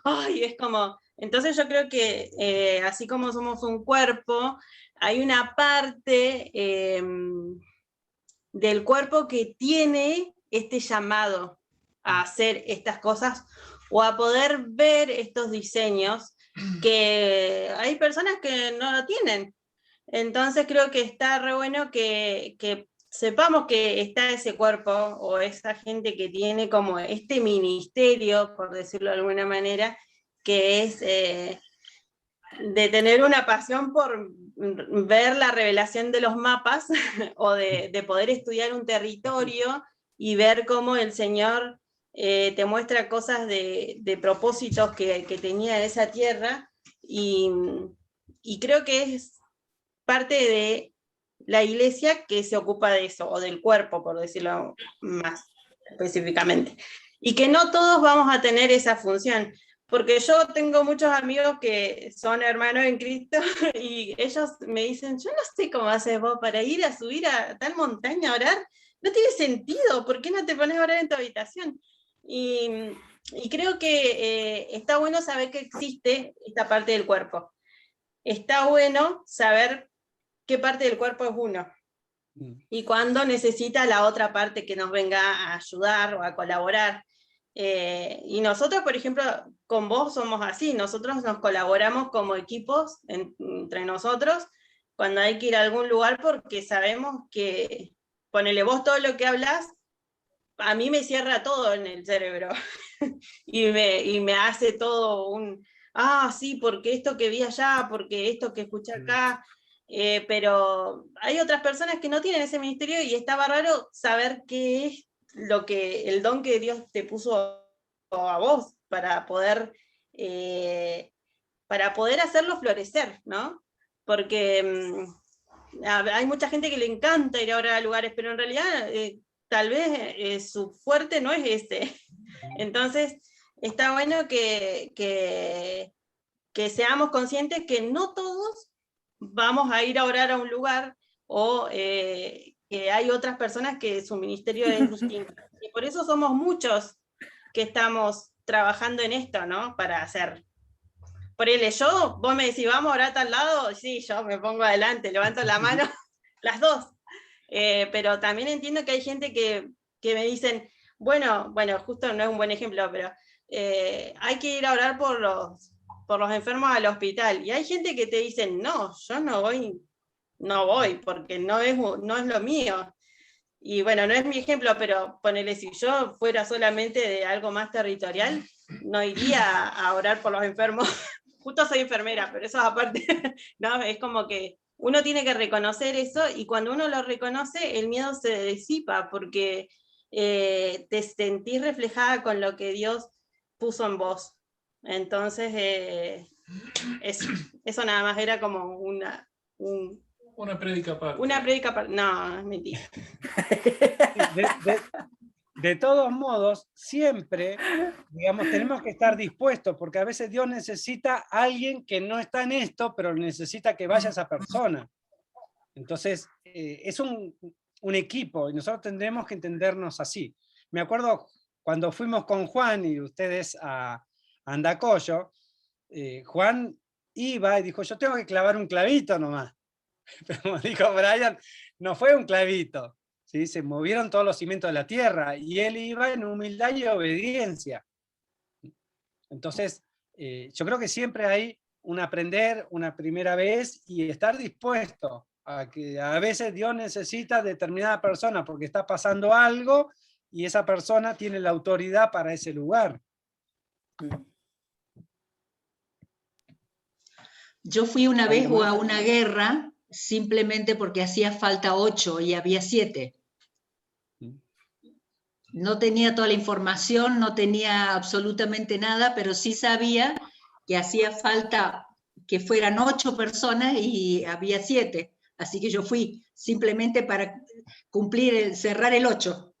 Speaker 8: ay, es como... Entonces yo creo que así como somos un cuerpo, hay una parte del cuerpo que tiene este llamado a hacer estas cosas o a poder ver estos diseños que hay personas que no lo tienen. Entonces creo que está re bueno que sepamos que está ese cuerpo o esa gente que tiene como este ministerio, por decirlo de alguna manera, que es de tener una pasión por ver la revelación de los mapas o de poder estudiar un territorio y ver cómo el Señor te muestra cosas de propósitos que tenía esa tierra y creo que es parte de la iglesia que se ocupa de eso, o del cuerpo, por decirlo más específicamente. Y que no todos vamos a tener esa función, porque yo tengo muchos amigos que son hermanos en Cristo y ellos me dicen, yo no sé cómo haces vos para ir a subir a tal montaña a orar, no tiene sentido, ¿por qué no te pones a orar en tu habitación? Y creo que está bueno saber que existe esta parte del cuerpo. Está bueno saber qué parte del cuerpo es uno y cuándo necesita la otra parte que nos venga a ayudar o a colaborar. Y nosotros, por ejemplo, con vos somos así, nosotros nos colaboramos como equipos entre nosotros cuando hay que ir a algún lugar porque sabemos que, ponele vos todo lo que hablas, a mí me cierra todo en el cerebro y me hace todo un, sí, porque esto que vi allá, porque esto que escuché acá, pero hay otras personas que no tienen ese ministerio y estaba raro saber qué es el don que Dios te puso a vos para poder hacerlo florecer, ¿no? Porque hay mucha gente que le encanta ir ahora a lugares, pero en realidad tal vez su fuerte no es ese. Entonces, está bueno que seamos conscientes que no todos vamos a ir a orar a un lugar o que hay otras personas que su ministerio es distinto. Y por eso somos muchos que estamos trabajando en esto, ¿no? Para hacer. Ponele, vos me decís, vamos a orar a tal lado, sí, yo me pongo adelante, levanto la mano, las dos. Pero también entiendo que hay gente que me dicen, bueno, justo no es un buen ejemplo, pero hay que ir a orar por los enfermos al hospital. Y hay gente que te dice, no, yo no voy, porque no es lo mío. Y bueno, no es mi ejemplo, pero ponele, si yo fuera solamente de algo más territorial, no iría a orar por los enfermos. Justo soy enfermera, pero eso es aparte. No, es como que uno tiene que reconocer eso y cuando uno lo reconoce, el miedo se disipa, porque te sentís reflejada con lo que Dios puso en vos. Entonces, eso nada más era como una
Speaker 4: prédica aparte.
Speaker 8: Una prédica aparte. No, es mentira.
Speaker 1: De todos modos, siempre, digamos, tenemos que estar dispuestos, porque a veces Dios necesita a alguien que no está en esto, pero necesita que vaya esa persona. Entonces, es un equipo, y nosotros tendremos que entendernos así. Me acuerdo cuando fuimos con Juan y ustedes a Andacollo, Juan iba y dijo, yo tengo que clavar un clavito nomás. Pero como dijo Brian, no fue un clavito. ¿Sí? Se movieron todos los cimientos de la tierra y él iba en humildad y obediencia. Entonces, yo creo que siempre hay un aprender, una primera vez y estar dispuesto a que a veces Dios necesita determinada persona porque está pasando algo y esa persona tiene la autoridad para ese lugar.
Speaker 2: Yo fui una vez a una guerra simplemente porque hacía falta 8 y había 7. No tenía toda la información, no tenía absolutamente nada, pero sí sabía que hacía falta que fueran 8 personas y había 7. Así que yo fui simplemente para cumplir, cerrar el 8.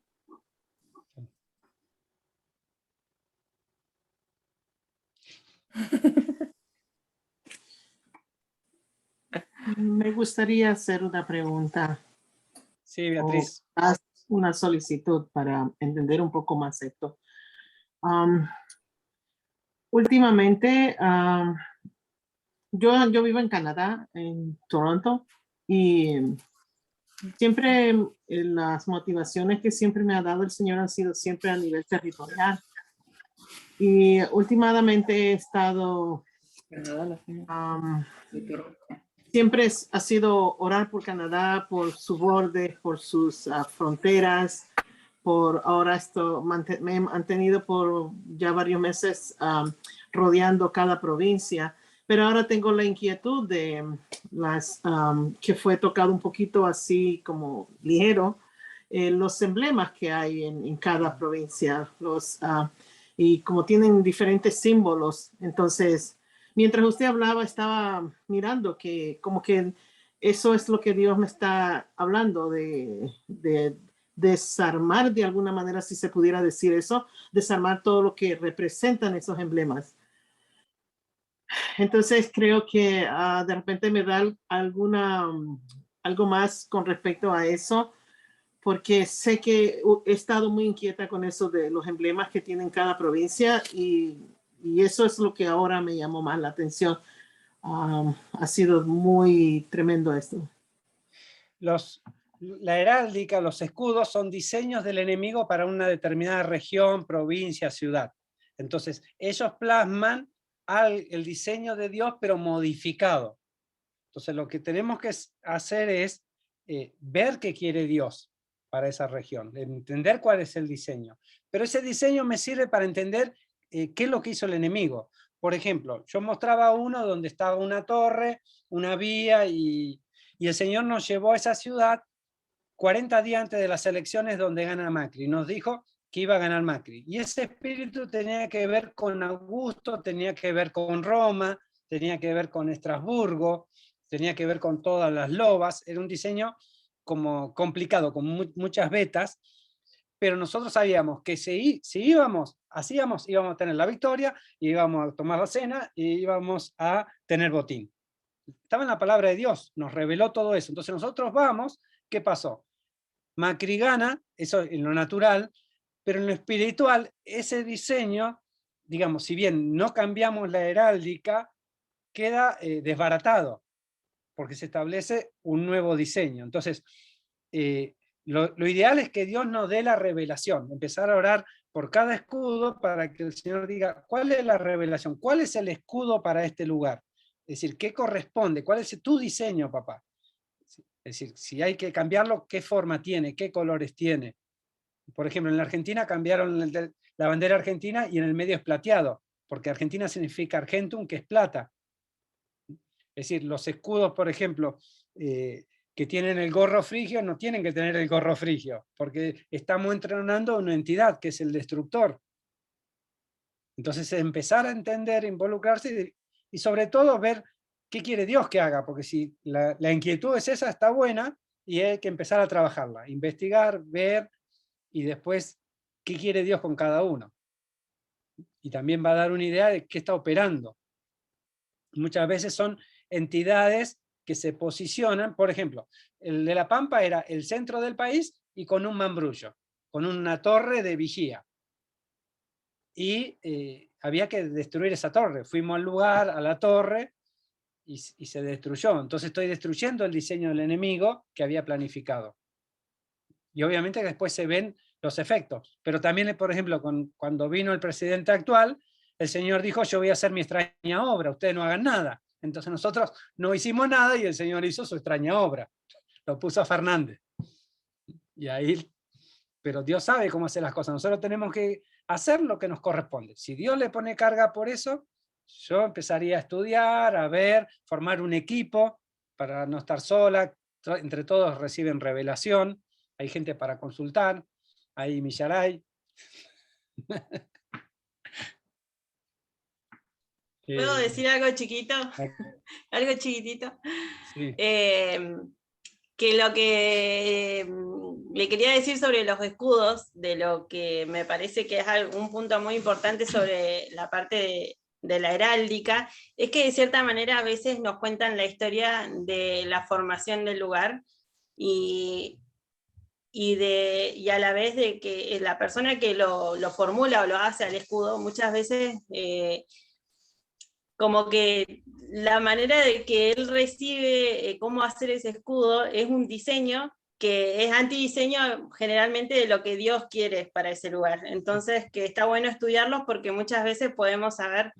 Speaker 9: Me gustaría hacer una pregunta.
Speaker 1: Sí, Beatriz.
Speaker 9: Una solicitud para entender un poco más esto. Últimamente, yo vivo en Canadá, en Toronto, y siempre las motivaciones que siempre me ha dado el Señor han sido siempre a nivel territorial. Y últimamente he estado... siempre ha sido orar por Canadá, por su borde, por sus fronteras, por ahora me he mantenido por ya varios meses rodeando cada provincia, pero ahora tengo la inquietud de las que fue tocado un poquito así como ligero, los emblemas que hay en cada provincia, y como tienen diferentes símbolos, entonces... Mientras usted hablaba, estaba mirando que como que eso es lo que Dios me está hablando, de desarmar de alguna manera, si se pudiera decir eso, desarmar todo lo que representan esos emblemas. Entonces creo que de repente me da algo más con respecto a eso, porque sé que he estado muy inquieta con eso de los emblemas que tienen cada provincia y eso es lo que ahora me llamó más la atención. Ha sido muy tremendo esto.
Speaker 1: La heráldica, los escudos son diseños del enemigo para una determinada región, provincia, ciudad. Entonces, ellos plasman el diseño de Dios, pero modificado. Entonces, lo que tenemos que hacer es ver qué quiere Dios para esa región, entender cuál es el diseño. Pero ese diseño me sirve para entender qué es lo que hizo el enemigo. Por ejemplo, yo mostraba uno donde estaba una torre, una vía, y el Señor nos llevó a esa ciudad 40 días antes de las elecciones donde gana Macri. Nos dijo que iba a ganar Macri. Y ese espíritu tenía que ver con Augusto, tenía que ver con Roma, tenía que ver con Estrasburgo, tenía que ver con todas las lobas. Era un diseño como complicado, con muchas vetas, pero nosotros sabíamos que si íbamos a tener la victoria, íbamos a tomar la cena y íbamos a tener botín. Estaba en la palabra de Dios, nos reveló todo eso. Entonces nosotros vamos, ¿qué pasó? Macri gana, eso en lo natural, pero en lo espiritual, ese diseño, digamos, si bien no cambiamos la heráldica, queda desbaratado, porque se establece un nuevo diseño. Entonces, lo ideal es que Dios nos dé la revelación, empezar a orar por cada escudo para que el Señor diga, ¿cuál es la revelación? ¿Cuál es el escudo para este lugar? Es decir, ¿qué corresponde? ¿Cuál es tu diseño, papá? Es decir, si hay que cambiarlo, ¿qué forma tiene? ¿Qué colores tiene? Por ejemplo, en la Argentina cambiaron la bandera argentina y en el medio es plateado, porque Argentina significa argentum, que es plata. Es decir, los escudos, por ejemplo, que que tienen el gorro frigio no tienen que tener el gorro frigio, porque estamos entrenando a una entidad que es el destructor. Entonces empezar a entender, involucrarse y sobre todo ver qué quiere Dios que haga, porque si la inquietud es esa, está buena y hay que empezar a trabajarla, investigar, ver y después qué quiere Dios con cada uno. Y también va a dar una idea de qué está operando. Muchas veces son entidades que se posicionan, por ejemplo, el de La Pampa era el centro del país y con un mambrullo, con una torre de vigía. Y había que destruir esa torre. Fuimos al lugar, a la torre, y se destruyó. Entonces estoy destruyendo el diseño del enemigo que había planificado. Y obviamente que después se ven los efectos. Pero también, por ejemplo, cuando vino el presidente actual, el Señor dijo, yo voy a hacer mi extraña obra, ustedes no hagan nada. Entonces nosotros no hicimos nada y el Señor hizo su extraña obra. Lo puso a Fernández. Y ahí, pero Dios sabe cómo hacer las cosas. Nosotros tenemos que hacer lo que nos corresponde. Si Dios le pone carga por eso, yo empezaría a estudiar, a ver, formar un equipo para no estar sola. Entre todos reciben revelación. Hay gente para consultar. Hay Millaray.
Speaker 8: ¿Puedo decir algo chiquito? Algo chiquitito.
Speaker 1: Sí.
Speaker 8: Que lo que le quería decir sobre los escudos, de lo que me parece que es un punto muy importante sobre la parte de la heráldica, es que de cierta manera a veces nos cuentan la historia de la formación del lugar y a la vez de que la persona que lo formula o lo hace al escudo, muchas veces como que la manera de que él recibe cómo hacer ese escudo es un diseño que es antidiseño generalmente de lo que Dios quiere para ese lugar. Entonces, que está bueno estudiarlos porque muchas veces podemos saber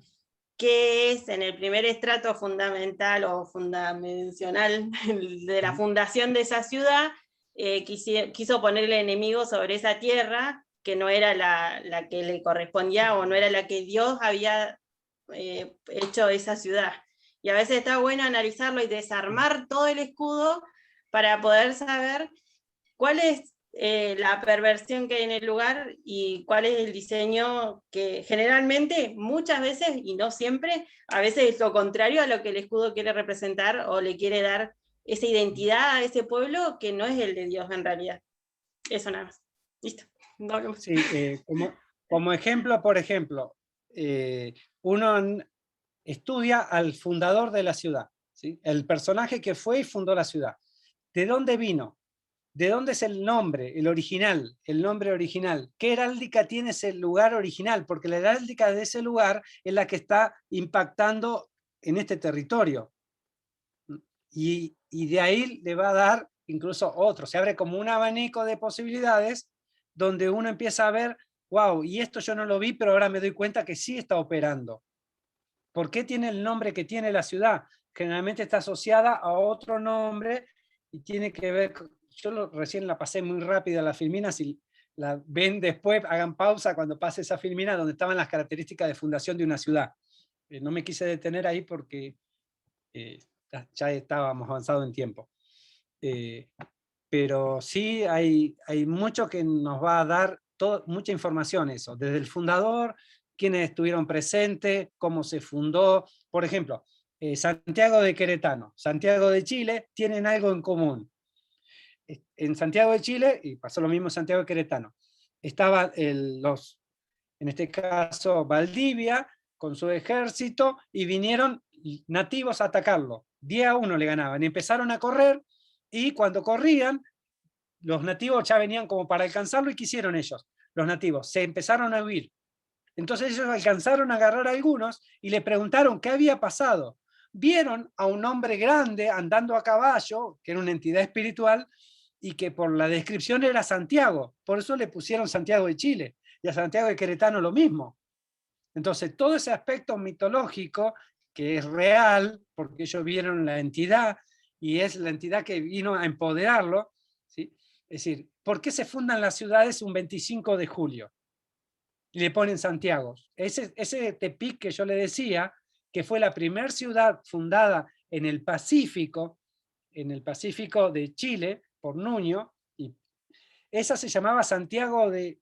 Speaker 8: qué es en el primer estrato fundamental o fundamental de la fundación de esa ciudad, quiso ponerle enemigo sobre esa tierra que no era la que le correspondía o no era la que Dios había hecho esa ciudad. Y a veces está bueno analizarlo y desarmar todo el escudo para poder saber cuál es la perversión que hay en el lugar y cuál es el diseño que generalmente, muchas veces, y no siempre, a veces es lo contrario a lo que el escudo quiere representar o le quiere dar esa identidad a ese pueblo que no es el de Dios en realidad. Eso nada más. Listo. No hablemos.
Speaker 1: Sí, como ejemplo, por ejemplo, uno estudia al fundador de la ciudad, ¿sí? El personaje que fue y fundó la ciudad. ¿De dónde vino? ¿De dónde es el nombre, el original, el nombre original? ¿Qué heráldica tiene ese lugar original? Porque la heráldica de ese lugar es la que está impactando en este territorio. Y de ahí le va a dar incluso otro. Se abre como un abanico de posibilidades donde uno empieza a ver, wow, y esto yo no lo vi, pero ahora me doy cuenta que sí está operando. ¿Por qué tiene el nombre que tiene la ciudad? Generalmente está asociada a otro nombre y tiene que ver, recién la pasé muy rápida la filmina, si la ven después, hagan pausa cuando pase esa filmina donde estaban las características de fundación de una ciudad. No me quise detener ahí porque ya estábamos avanzados en tiempo. Pero sí hay mucho que nos va a dar mucha información eso, desde el fundador, quiénes estuvieron presentes, cómo se fundó. Por ejemplo, Santiago de Queretano, Santiago de Chile, tienen algo en común. En Santiago de Chile, y pasó lo mismo en Santiago de Queretano, estaba en este caso Valdivia, con su ejército, y vinieron nativos a atacarlo. 10-1 le ganaban, y empezaron a correr, y cuando corrían, los nativos ya venían como para alcanzarlo, y ¿qué hicieron ellos? Los nativos se empezaron a huir. Entonces ellos alcanzaron a agarrar a algunos y le preguntaron qué había pasado. Vieron a un hombre grande andando a caballo, que era una entidad espiritual, y que por la descripción era Santiago. Por eso le pusieron Santiago de Chile, y a Santiago de Queretano lo mismo. Entonces todo ese aspecto mitológico, que es real, porque ellos vieron la entidad, y es la entidad que vino a empoderarlo, ¿sí? Es decir, ¿por qué se fundan las ciudades un 25 de julio? Y le ponen Santiago. Ese Tepic que yo le decía, que fue la primera ciudad fundada en el Pacífico, en el Pacífico de Chile, por Nuño, y esa se llamaba Santiago de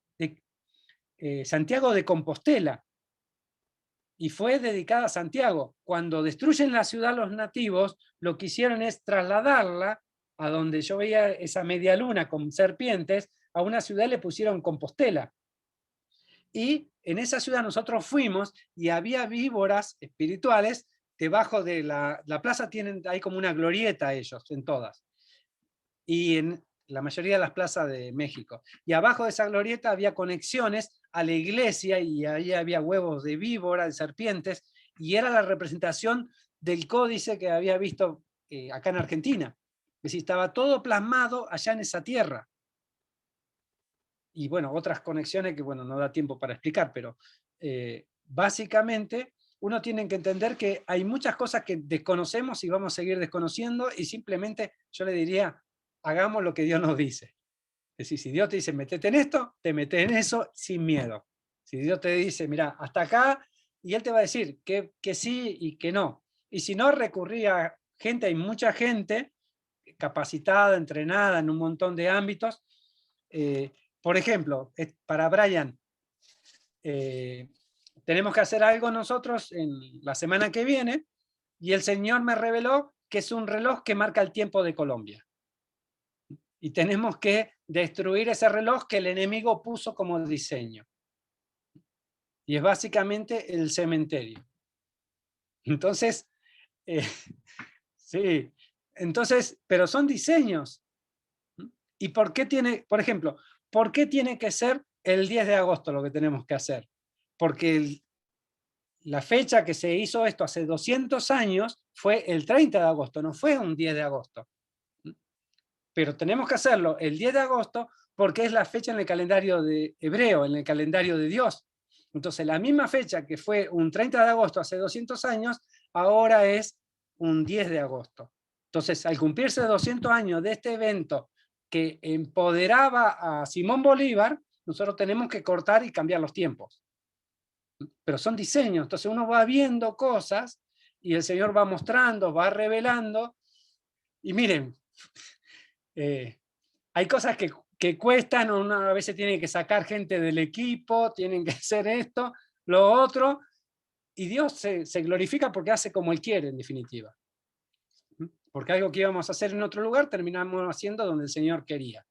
Speaker 1: Compostela, y fue dedicada a Santiago. Cuando destruyen la ciudad los nativos, lo que hicieron es trasladarla a donde yo veía esa media luna con serpientes, a una ciudad le pusieron Compostela. Y en esa ciudad nosotros fuimos y había víboras espirituales debajo de la plaza, hay como una glorieta ellos, en todas. Y en la mayoría de las plazas de México. Y abajo de esa glorieta había conexiones a la iglesia y ahí había huevos de víbora, de serpientes, y era la representación del códice que había visto acá en Argentina. Es decir, estaba todo plasmado allá en esa tierra. Y bueno, otras conexiones que bueno, no da tiempo para explicar, pero básicamente uno tiene que entender que hay muchas cosas que desconocemos y vamos a seguir desconociendo, y simplemente yo le diría, hagamos lo que Dios nos dice. Es decir, si Dios te dice, metete en esto, te metes en eso sin miedo. Si Dios te dice, mira, hasta acá, y Él te va a decir que sí y que no. Y si no, recurría a gente, hay mucha gente capacitada, entrenada en un montón de ámbitos. Por ejemplo, para Brian, tenemos que hacer algo nosotros en la semana que viene, y el Señor me reveló que es un reloj que marca el tiempo de Colombia. Y tenemos que destruir ese reloj que el enemigo puso como diseño. Y es básicamente el cementerio. Entonces, sí, entonces, pero son diseños. ¿Y por qué tiene, por ejemplo, por qué tiene que ser el 10 de agosto lo que tenemos que hacer? Porque la fecha que se hizo esto hace 200 años fue el 30 de agosto, no fue un 10 de agosto. Pero tenemos que hacerlo el 10 de agosto porque es la fecha en el calendario de hebreo, en el calendario de Dios. Entonces, la misma fecha que fue un 30 de agosto hace 200 años, ahora es un 10 de agosto. Entonces, al cumplirse 200 años de este evento que empoderaba a Simón Bolívar, nosotros tenemos que cortar y cambiar los tiempos. Pero son diseños, entonces uno va viendo cosas y el Señor va mostrando, va revelando. Y miren, hay cosas que cuestan, uno a veces tiene que sacar gente del equipo, tienen que hacer esto, lo otro, y Dios se glorifica porque hace como Él quiere, en definitiva. Porque algo que íbamos a hacer en otro lugar, terminamos haciendo donde el Señor quería.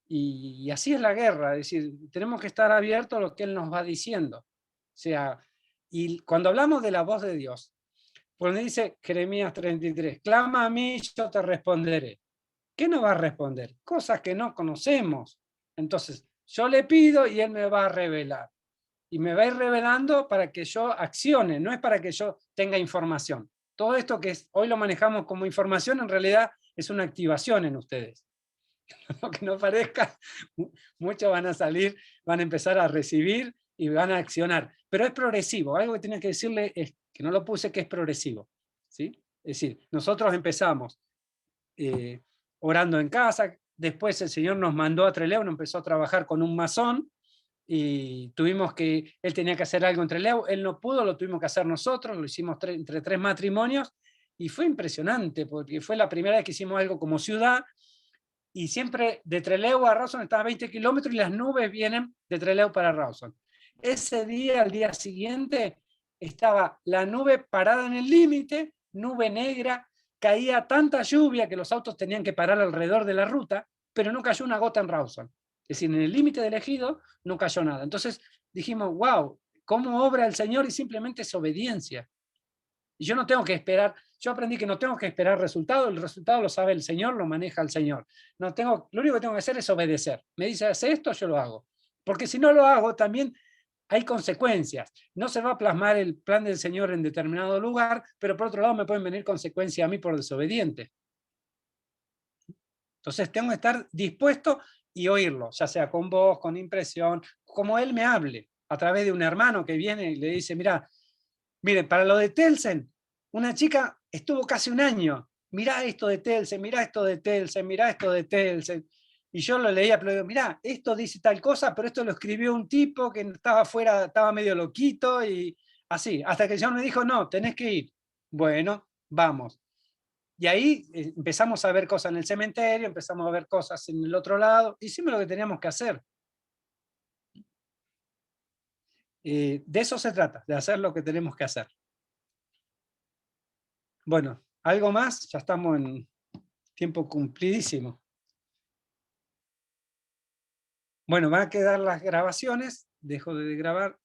Speaker 1: Y así es la guerra, es decir, tenemos que estar abiertos a lo que Él nos va diciendo. O sea, y cuando hablamos de la voz de Dios, cuando dice Jeremías 33, clama a mí, yo te responderé. ¿Qué nos va a responder? Cosas que no conocemos. Entonces, yo le pido y Él me va a revelar. Y me va a ir revelando para que yo accione, no es para que yo tenga información. Todo esto que hoy lo manejamos como información, en realidad es una activación en ustedes. Aunque no parezca, muchos van a salir, van a empezar a recibir y van a accionar. Pero es progresivo. Algo que tenía que decirle es, que no lo puse, que es progresivo. ¿Sí? Es decir, nosotros empezamos orando en casa, después el Señor nos mandó a Trelew, nos empezó a trabajar con un masón, y él tenía que hacer algo en Trelew, él no pudo, lo tuvimos que hacer nosotros, lo hicimos entre 3 matrimonios, y fue impresionante, porque fue la primera vez que hicimos algo como ciudad, y siempre de Trelew a Rawson está a 20 kilómetros, y las nubes vienen de Trelew para Rawson. Ese día, al día siguiente, estaba la nube parada en el límite, nube negra, caía tanta lluvia que los autos tenían que parar alrededor de la ruta, pero no cayó una gota en Rawson. Es decir, en el límite del ejido no cayó nada. Entonces dijimos, wow, cómo obra el Señor, y simplemente es obediencia. Y yo no tengo que esperar, yo aprendí que no tengo que esperar resultado, el resultado lo sabe el Señor, lo maneja el Señor. Lo único que tengo que hacer es obedecer. Me dice, hace esto, yo lo hago. Porque si no lo hago, también hay consecuencias. No se va a plasmar el plan del Señor en determinado lugar, pero por otro lado me pueden venir consecuencias a mí por desobediente. Entonces tengo que estar dispuesto y oírlo, ya sea con voz, con impresión, como Él me hable, a través de un hermano que viene y le dice, miren, para lo de Telsen, una chica estuvo casi un año, mirá esto de Telsen, mirá esto de Telsen, mirá esto de Telsen. Y yo lo leía, pero digo, mirá, esto dice tal cosa, pero esto lo escribió un tipo que estaba afuera, estaba medio loquito, y así, hasta que el Señor me dijo, no, tenés que ir. Bueno, vamos. Y ahí empezamos a ver cosas en el cementerio, empezamos a ver cosas en el otro lado, hicimos lo que teníamos que hacer. De eso se trata, de hacer lo que tenemos que hacer. Bueno, ¿algo más? Ya estamos en tiempo cumplidísimo. Bueno, van a quedar las grabaciones, dejo de grabar.